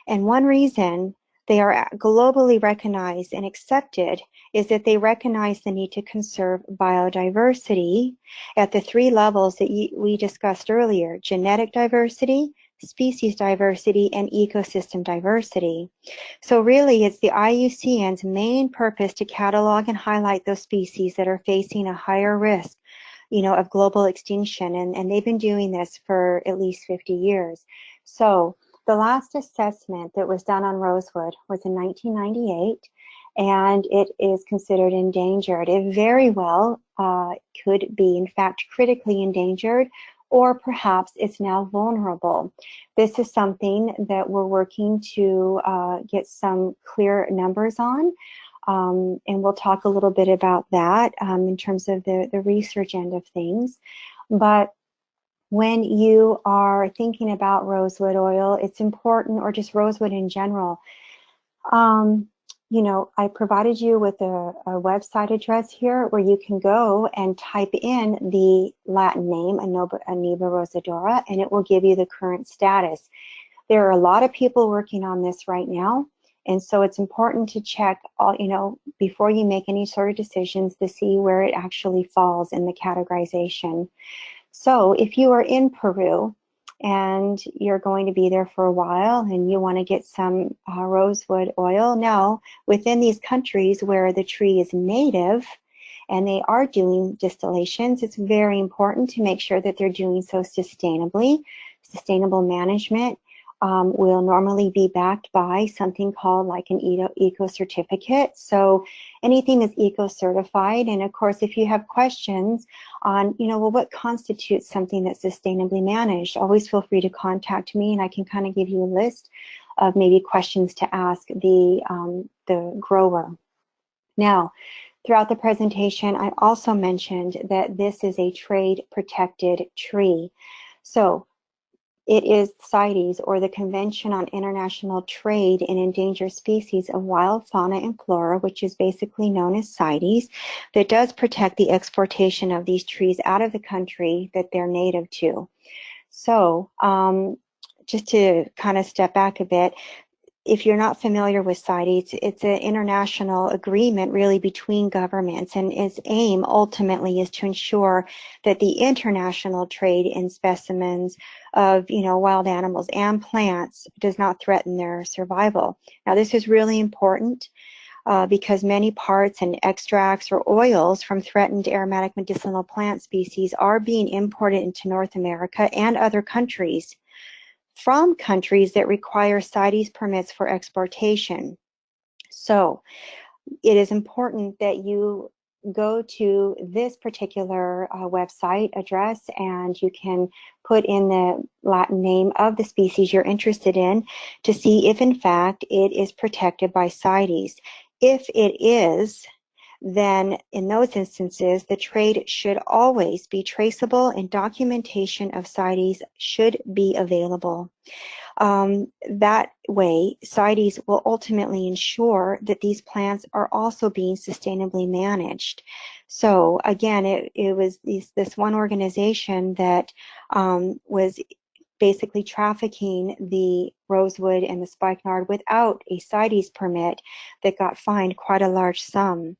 And one reason they are globally recognized and accepted is that they recognize the need to conserve biodiversity at the 3 levels that we discussed earlier: genetic diversity, species diversity, and ecosystem diversity. So really, it's the IUCN's main purpose to catalog and highlight those species that are facing a higher risk, you know, of global extinction, and they've been doing this for at least 50 years. So the last assessment that was done on rosewood was in 1998, and it is considered endangered. It very well could be, in fact, critically endangered, or perhaps it's now vulnerable. This is something that we're working to get some clear numbers on, and we'll talk a little bit about that in terms of the research end of things. But when you are thinking about rosewood oil, it's important, or just rosewood in general. You know, I provided you with a website address here where you can go and type in the Latin name, Aniba rosadora, and it will give you the current status. There are a lot of people working on this right now, and so it's important to check all, you know, before you make any sort of decisions, to see where it actually falls in the categorization. So if you are in Peru and you're going to be there for a while and you want to get some rosewood oil, now within these countries where the tree is native and they are doing distillations, it's very important to make sure that they're doing so sustainably. Sustainable management will normally be backed by something called like an eco certificate. So anything that's eco certified, and of course if you have questions on, you know, well, what constitutes something that's sustainably managed, always feel free to contact me and I can kind of give you a list of maybe questions to ask the grower. Now, Throughout the presentation, I also mentioned that this is a trade-protected tree. So it is CITES, or the Convention on International Trade in Endangered Species of Wild Fauna and Flora, which is basically known as CITES, that does protect the exportation of these trees out of the country that they're native to. So just to kind of step back a bit, if you're not familiar with CITES, it's an international agreement really between governments, and its aim ultimately is to ensure that the international trade in specimens of wild animals and plants does not threaten their survival. Now this is really important because many parts and extracts or oils from threatened aromatic medicinal plant species are being imported into North America and other countries from countries that require CITES permits for exportation. So it is important that you go to this particular website address, and you can put in the Latin name of the species you're interested in to see if in fact it is protected by CITES. If it is, then in those instances, the trade should always be traceable and documentation of CITES should be available. That way, CITES will ultimately ensure that these plants are also being sustainably managed. So again, it was this one organization that was basically trafficking the rosewood and the spikenard without a CITES permit that got fined quite a large sum.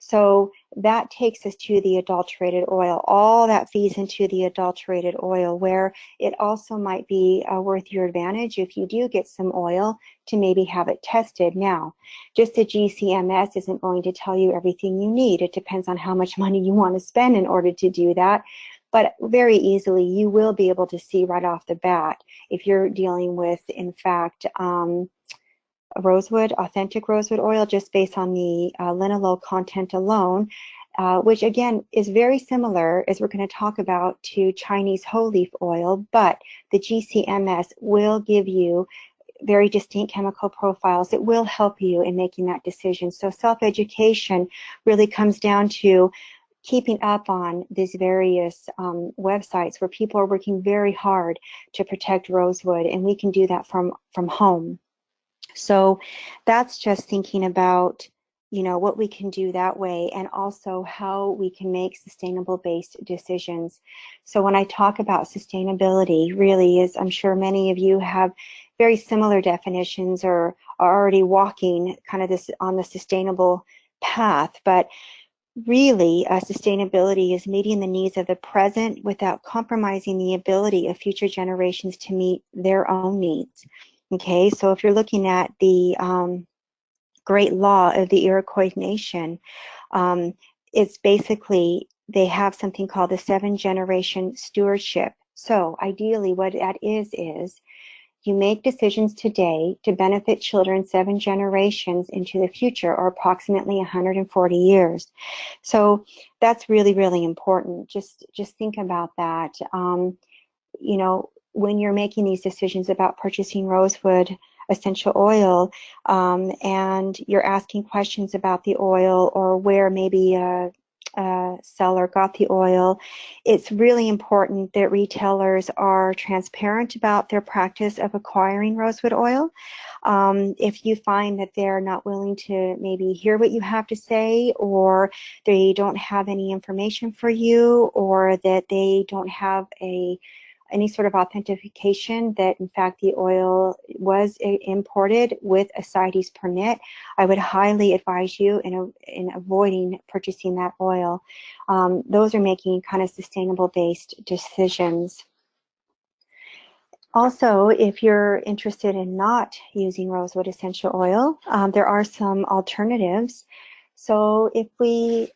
So that takes us to the adulterated oil. All that feeds into the adulterated oil, where it also might be worth your advantage if you do get some oil to maybe have it tested. Now, just a GCMS isn't going to tell you everything you need. It depends on how much money you want to spend in order to do that. But very easily, you will be able to see right off the bat if you're dealing with, in fact, rosewood, authentic rosewood oil, just based on the linalool content alone, which again is very similar, as we're going to talk about, to Chinese whole leaf oil, but the GCMS will give you very distinct chemical profiles. It will help you in making that decision. So self-education really comes down to keeping up on these various websites where people are working very hard to protect rosewood, and we can do that from home. So that's just thinking about, what we can do that way, and also how we can make sustainable based decisions. So when I talk about sustainability, really is, I'm sure many of you have very similar definitions or are already walking kind of this on the sustainable path, but really, sustainability is meeting the needs of the present without compromising the ability of future generations to meet their own needs. Okay, so if you're looking at the Great Law of the Iucn Nation, it's basically, they have something called the 7-generation stewardship. So ideally what that is you make decisions today to benefit children 7 generations into the future, or approximately 140 years. So that's really, really important. Just think about that. When you're making these decisions about purchasing rosewood essential oil, and you're asking questions about the oil, or where maybe a seller got the oil, it's really important that retailers are transparent about their practice of acquiring rosewood oil. If you find that they're not willing to maybe hear what you have to say, or they don't have any information for you, or that they don't have any sort of authentication that in fact the oil was imported with a CITES permit, I would highly advise you in avoiding purchasing that oil. Those are making kind of sustainable based decisions. Also, if you're interested in not using rosewood essential oil, there are some alternatives. So if we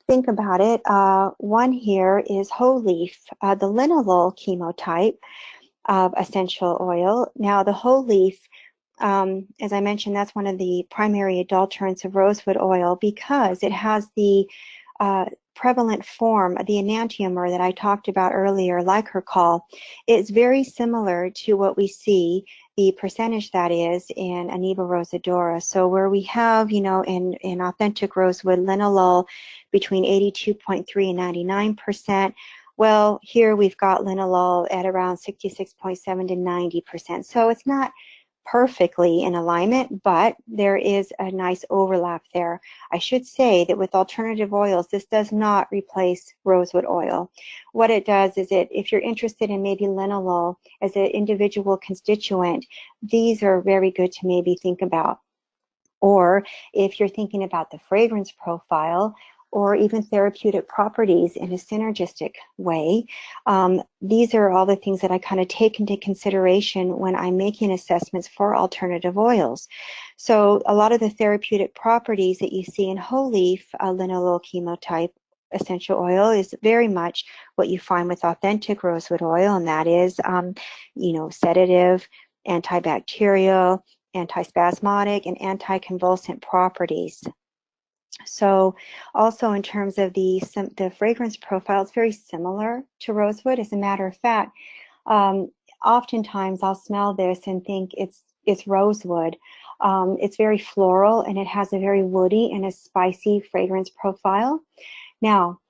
think about it, one here is whole leaf, the linalool chemotype of essential oil. Now the whole leaf, as I mentioned, that's one of the primary adulterants of rosewood oil, because it has the prevalent form, the enantiomer that I talked about earlier, like glycol. It's very similar to what we see the percentage that is in Aniba rosadora. So where we have, you know, in authentic rosewood linalool between 82.3 and 99%, well, here we've got linalool at around 66.7 to 90%. So it's not perfectly in alignment, but there is a nice overlap there. I should say that with alternative oils, this does not replace rosewood oil. What it does is if you're interested in maybe linalool as an individual constituent, these are very good to maybe think about. Or if you're thinking about the fragrance profile or even therapeutic properties in a synergistic way, these are all the things that I kind of take into consideration when I'm making assessments for alternative oils. So a lot of the therapeutic properties that you see in whole leaf linalool chemotype essential oil is very much what you find with authentic rosewood oil, and that is, you know, sedative, antibacterial, antispasmodic, and anticonvulsant properties. So also in terms of the fragrance profile, it's very similar to rosewood. As a matter of fact, oftentimes I'll smell this and think it's rosewood. It's very floral and it has a very woody and a spicy fragrance profile. Now,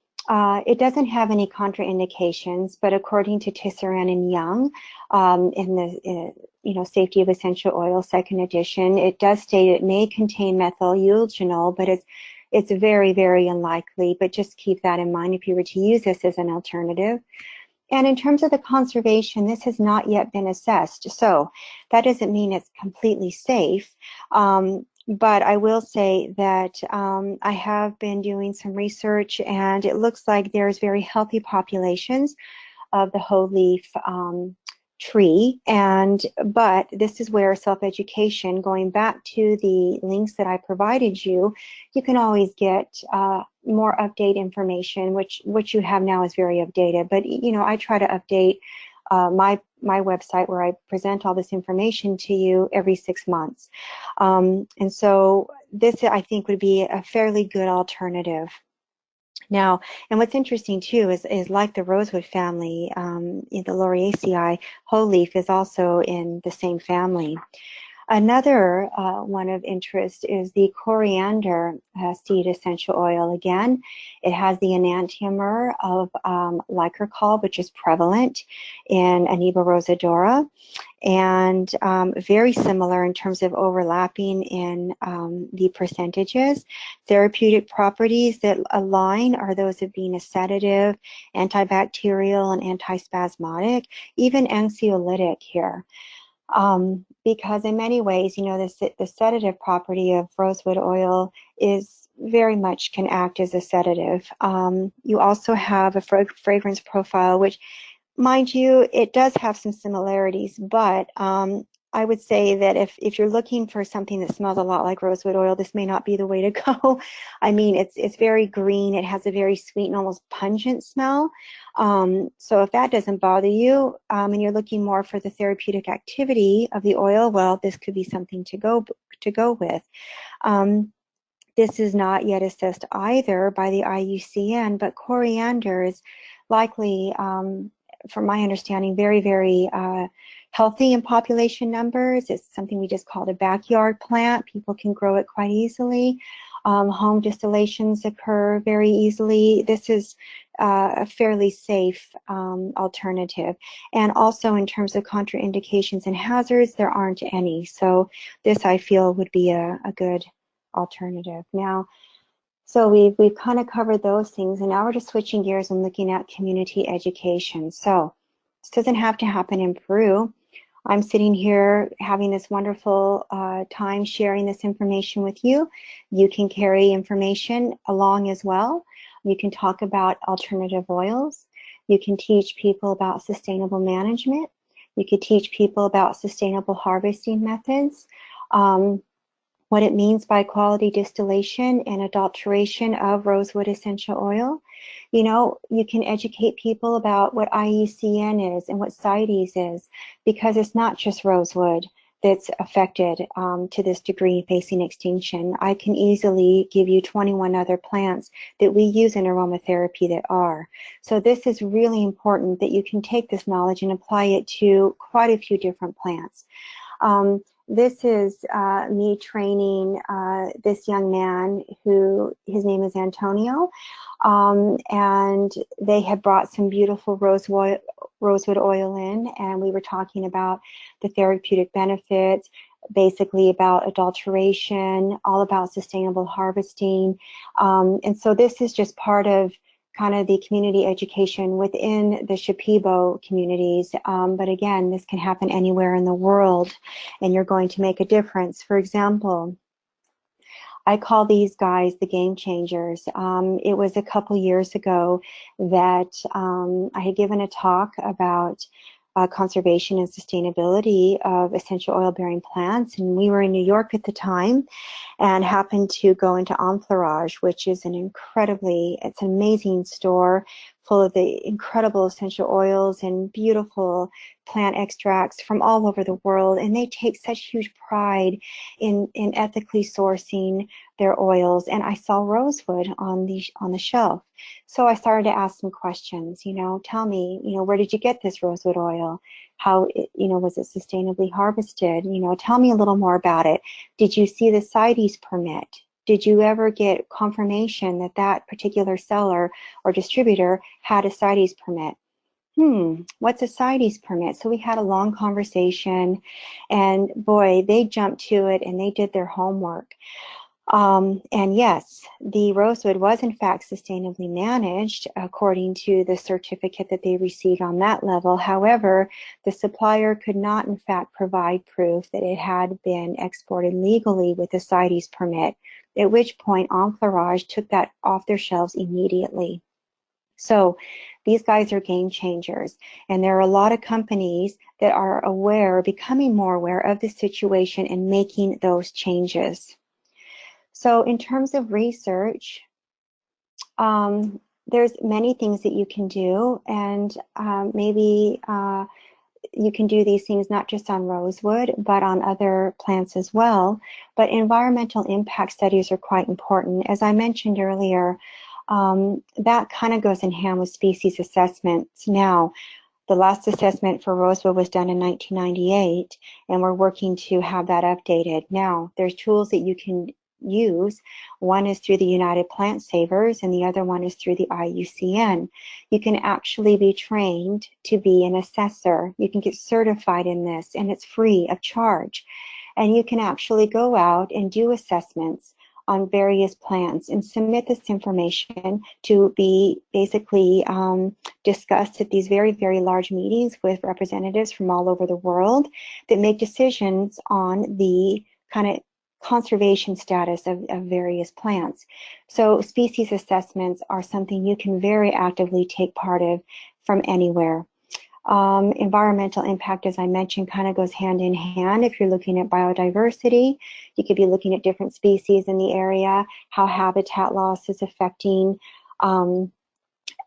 it doesn't have any contraindications, but according to Tisserand and Young, in the you know, Safety of Essential Oil, second edition, it does state it may contain methyl eugenol, but it's very, very unlikely. But just keep that in mind if you were to use this as an alternative. And in terms of the conservation, this has not yet been assessed. So that doesn't mean it's completely safe. But I will say that I have been doing some research, and it looks like there's very healthy populations of the whole leaf tree. But this is where self-education, going back to the links that I provided you, you can always get more update information, which you have now is very updated. But you know, I try to update my website where I present all this information to you every 6 months. And so this, I think, would be a fairly good alternative. Now, and what's interesting too is like the rosewood family, in the Lauriacea, whole leaf is also in the same family. Another one of interest is the coriander seed essential oil. Again, it has the enantiomer of lycurcol, which is prevalent in Aniba rosadora, and very similar in terms of overlapping in the percentages. Therapeutic properties that align are those of being a sedative, antibacterial, and antispasmodic, even anxiolytic here. Because in many ways, you know, the sedative property of rosewood oil is very much can act as a sedative. You also have a fragrance profile, which, mind you, it does have some similarities, but I would say that if you're looking for something that smells a lot like rosewood oil, this may not be the way to go. I mean, it's very green. It has a very sweet and almost pungent smell. So if that doesn't bother you, and you're looking more for the therapeutic activity of the oil, well, this could be something to go with. This is not yet assessed either by the IUCN, but coriander is likely, from my understanding, very, very healthy in population numbers. It's something we just call a backyard plant. People can grow it quite easily. Home distillations occur very easily. This is a fairly safe alternative. And also in terms of contraindications and hazards, there aren't any. So this, I feel, would be a good alternative. Now, so we've kind of covered those things, and now we're just switching gears and looking at community education. So this doesn't have to happen in Peru. I'm sitting here having this wonderful time sharing this information with you. You can carry information along as well. You can talk about alternative oils. You can teach people about sustainable management. You could teach people about sustainable harvesting methods. What it means by quality distillation and adulteration of rosewood essential oil. You know, you can educate people about what IUCN is and what CITES is, because it's not just rosewood that's affected to this degree facing extinction. I can easily give you 21 other plants that we use in aromatherapy that are. So this is really important that you can take this knowledge and apply it to quite a few different plants. This is me training this young man who, his name is Antonio, and they had brought some beautiful rosewood oil in, and we were talking about the therapeutic benefits, basically about adulteration, all about sustainable harvesting. And so this is just part of kind of the community education within the Shipibo communities. But again, this can happen anywhere in the world, and you're going to make a difference. For example, I call these guys the game changers. It was a couple years ago that I had given a talk about conservation and sustainability of essential oil-bearing plants, and we were in New York at the time and happened to go into Enfleurage, which is it's an amazing store full of the incredible essential oils and beautiful plant extracts from all over the world, and they take such huge pride in ethically sourcing their oils. And I saw rosewood on the shelf, so I started to ask some questions. Tell me, where did you get this rosewood oil? How, was it sustainably harvested? Tell me a little more about it. Did you see the CITES permit? Did you ever get confirmation that that particular seller or distributor had a CITES permit? What's a CITES permit? So we had a long conversation, and boy, they jumped to it and they did their homework. And yes, the rosewood was in fact sustainably managed according to the certificate that they received on that level. However, the supplier could not in fact provide proof that it had been exported legally with a CITES permit, at which point Enfleurage took that off their shelves immediately. So these guys are game changers, and there are a lot of companies that are becoming more aware of the situation and making those changes. So in terms of research, there's many things that you can do, and maybe you can do these things not just on rosewood, but on other plants as well. But environmental impact studies are quite important. As I mentioned earlier, that kind of goes in hand with species assessments. Now, the last assessment for rosewood was done in 1998, and we're working to have that updated. Now, there's tools that you can use. One is through the United Plant Savers, and the other one is through the Iucn. You can actually be trained to be an assessor. You can get certified in this, and it's free of charge. And you can actually go out and do assessments on various plants and submit this information to be basically discussed at these very, very large meetings with representatives from all over the world that make decisions on the kind of conservation status of various plants. So species assessments are something you can very actively take part of from anywhere. Environmental impact, as I mentioned, kind of goes hand in hand. If you're looking at biodiversity, you could be looking at different species in the area, how habitat loss is affecting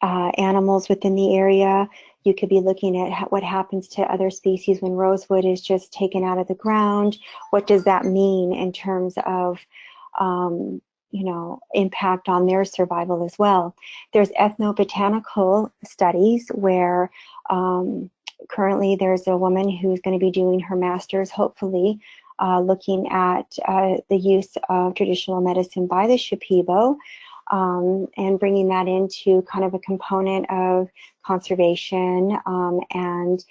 animals within the area. You could be looking at what happens to other species when rosewood is just taken out of the ground. What does that mean in terms of impact on their survival as well? There's ethnobotanical studies where currently there's a woman who's going to be doing her master's, hopefully, looking at the use of traditional medicine by the Shipibo, and bringing that into kind of a component of conservation, and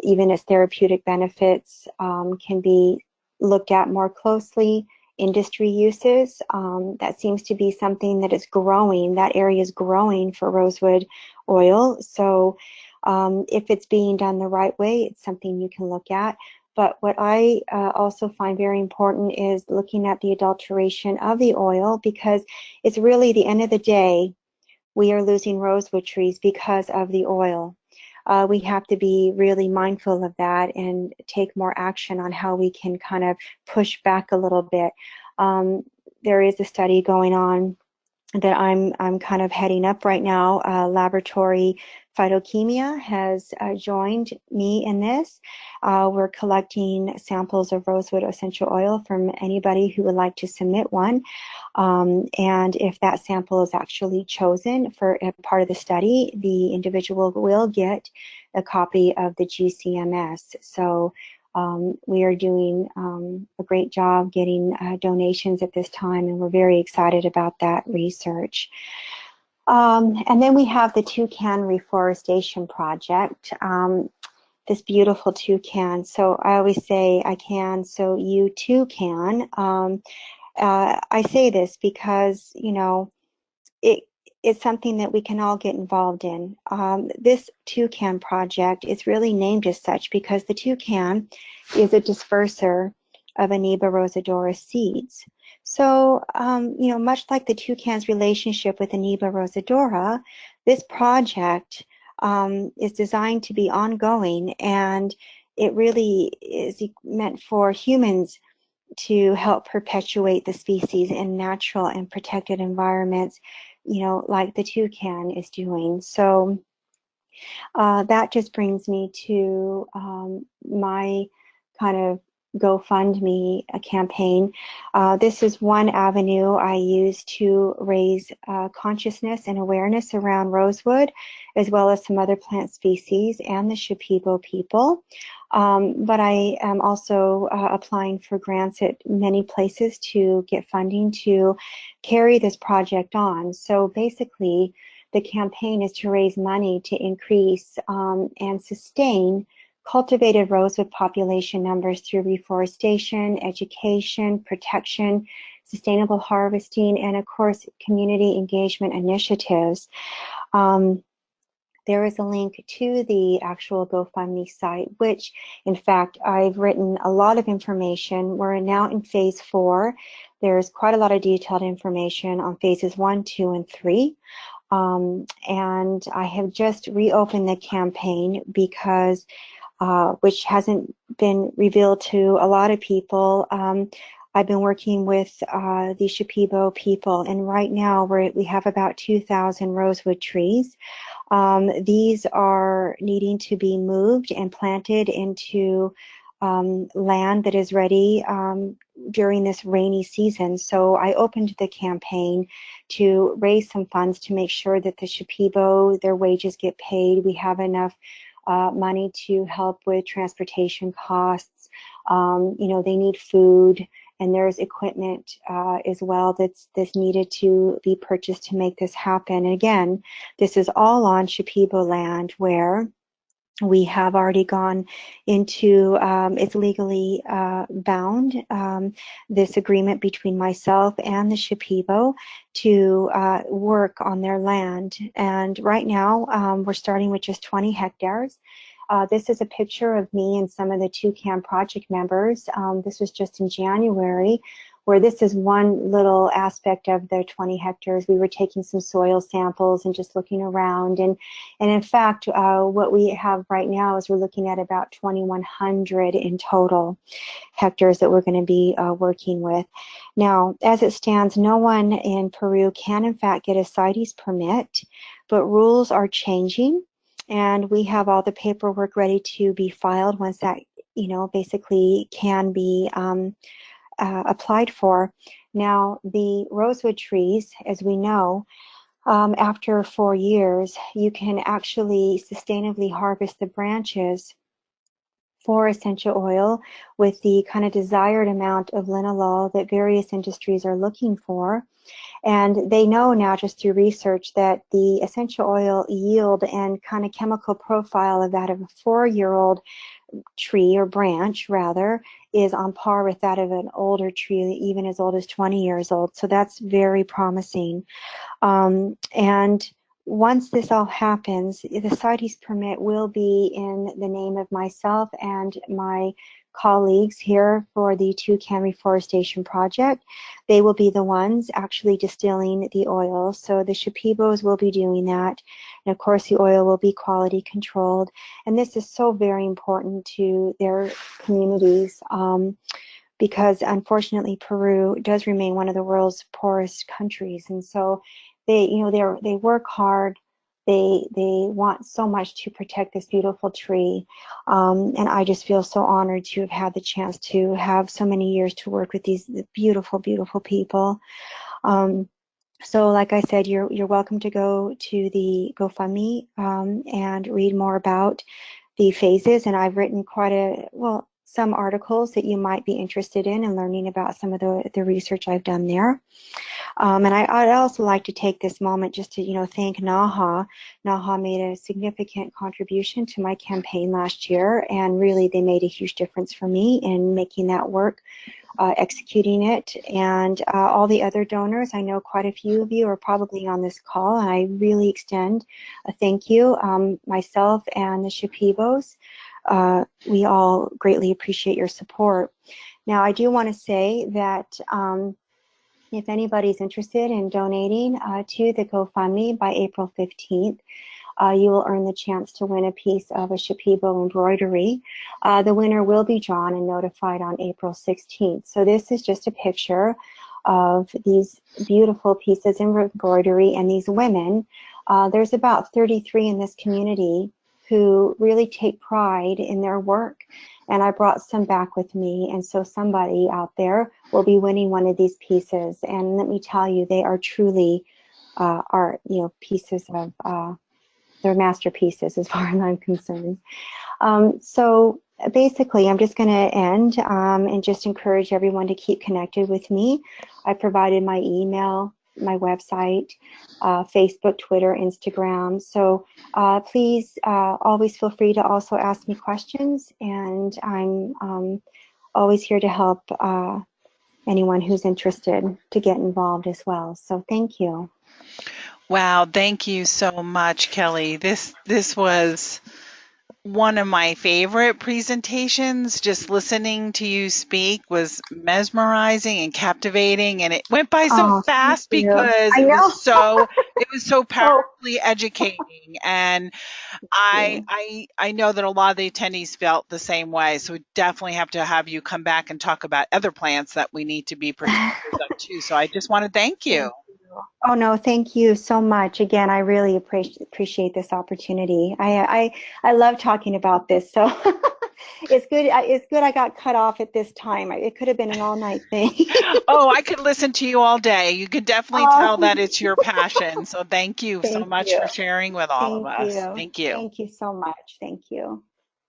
even as therapeutic benefits can be looked at more closely. Industry uses, that seems to be something that is growing. That area is growing for rosewood oil. So if it's being done the right way, it's something you can look at. But what I also find very important is looking at the adulteration of the oil, because it's really the end of the day, we are losing rosewood trees because of the oil. We have to be really mindful of that and take more action on how we can kind of push back a little bit. There is a study going on that I'm kind of heading up right now. Laboratory Phytochemia has joined me in this. We're collecting samples of rosewood essential oil from anybody who would like to submit one. And if that sample is actually chosen for a part of the study, the individual will get a copy of the GCMS. So We are doing a great job getting donations at this time, and we're very excited about that research. And then we have the Toucan Reforestation Project, this beautiful toucan. So I always say I can, so you too can. I say this because, you know, it's something that we can all get involved in. This Toucan project is really named as such because the toucan is a disperser of Amoeba rosadora seeds. So, you know, much like the toucan's relationship with Amoeba rosadora, this project is designed to be ongoing, and it really is meant for humans to help perpetuate the species in natural and protected environments, you know, like the toucan is doing. So that just brings me to my kind of Gofundme campaign. This is one avenue I use to raise consciousness and awareness around rosewood, as well as some other plant species and the Shipibo people. But I am also applying for grants at many places to get funding to carry this project on. So basically, the campaign is to raise money to increase and sustain cultivated rosewood population numbers through reforestation, education, protection, sustainable harvesting, and of course, community engagement initiatives. There is a link to the actual GoFundMe site, which in fact, I've written a lot of information. We're now in phase 4. There's quite a lot of detailed information on phases 1, 2, and 3. And I have just reopened the campaign because, which hasn't been revealed to a lot of people. I've been working with the Shipibo people, and right now we have about 2,000 rosewood trees. These are needing to be moved and planted into land that is ready during this rainy season. So I opened the campaign to raise some funds to make sure that the Shipibo, their wages get paid. We have enough money to help with transportation costs. You know, they need food, and there's equipment as well that's needed to be purchased to make this happen. And again, this is all on Shipibo land where we have already gone into, it's legally bound, this agreement between myself and the Shipibo to work on their land. And right now, we're starting with just 20 hectares. This is a picture of me and some of the Toucan Project members. This was just in January, where this is one little aspect of the 20 hectares. We were taking some soil samples and just looking around. And in fact, what we have right now is we're looking at about 2,100 in total hectares that we're going to be working with. Now, as it stands, no one in Peru can in fact get a CITES permit, but rules are changing. And we have all the paperwork ready to be filed once that, you know, basically can be applied for. Now, the rosewood trees, as we know, after 4 years, you can actually sustainably harvest the branches for essential oil with the kind of desired amount of linalool that various industries are looking for. And they know now just through research that the essential oil yield and kind of chemical profile of that of a 4-year-old tree, or branch rather, is on par with that of an older tree, even as old as 20 years old. So that's very promising. And once this all happens, the CITES permit will be in the name of myself and my colleagues here for the Toucan Reforestation Project. They will be the ones actually distilling the oil. So the Shipibos will be doing that. And of course, the oil will be quality controlled. And this is so very important to their communities because unfortunately, Peru does remain one of the world's poorest countries. And so they, you know, they work hard. They want so much to protect this beautiful tree. And I just feel so honored to have had the chance to have so many years to work with these beautiful, beautiful people. So like I said, you're welcome to go to the GoFundMe and read more about the phases. And I've written quite a, well, some articles that you might be interested in and learning about some of the research I've done there. And I'd also like to take this moment just to, thank NAHA. NAHA made a significant contribution to my campaign last year, and really they made a huge difference for me in making that work, executing it. And all the other donors, I know quite a few of you are probably on this call, and I really extend a thank you. Myself and the Shipibos, we all greatly appreciate your support. Now, I do want to say that if anybody's interested in donating to the GoFundMe by April 15th, you will earn the chance to win a piece of a Shipibo embroidery. The winner will be drawn and notified on April 16th. So this is just a picture of these beautiful pieces of embroidery and these women. There's about 33 in this community who really take pride in their work. And I brought some back with me, and so somebody out there will be winning one of these pieces. And let me tell you, they are truly art, pieces of, they're masterpieces as far as I'm concerned. So basically, I'm just going to end and just encourage everyone to keep connected with me. I provided my email, my website, Facebook, Twitter, Instagram. So please always feel free to also ask me questions, and I'm always here to help anyone who's interested to get involved as well. So thank you. Wow, thank you so much, Kelly. This was one of my favorite presentations. Just listening to you speak was mesmerizing and captivating, and it went by so fast because I it know. was so powerfully educating. And I know that a lot of the attendees felt the same way. So we definitely have to have you come back and talk about other plants that we need to be protectors of too. So I just want to thank you. Oh no, thank you so much. Again, I really appreciate this opportunity. I love talking about this. So it's good. It's good I got cut off at this time. It could have been an all-night thing. Oh, I could listen to you all day. You could definitely tell that it's your passion. So thank you so Thank much you. for sharing with all of Thank us. you. Thank you. Thank you so much. Thank you.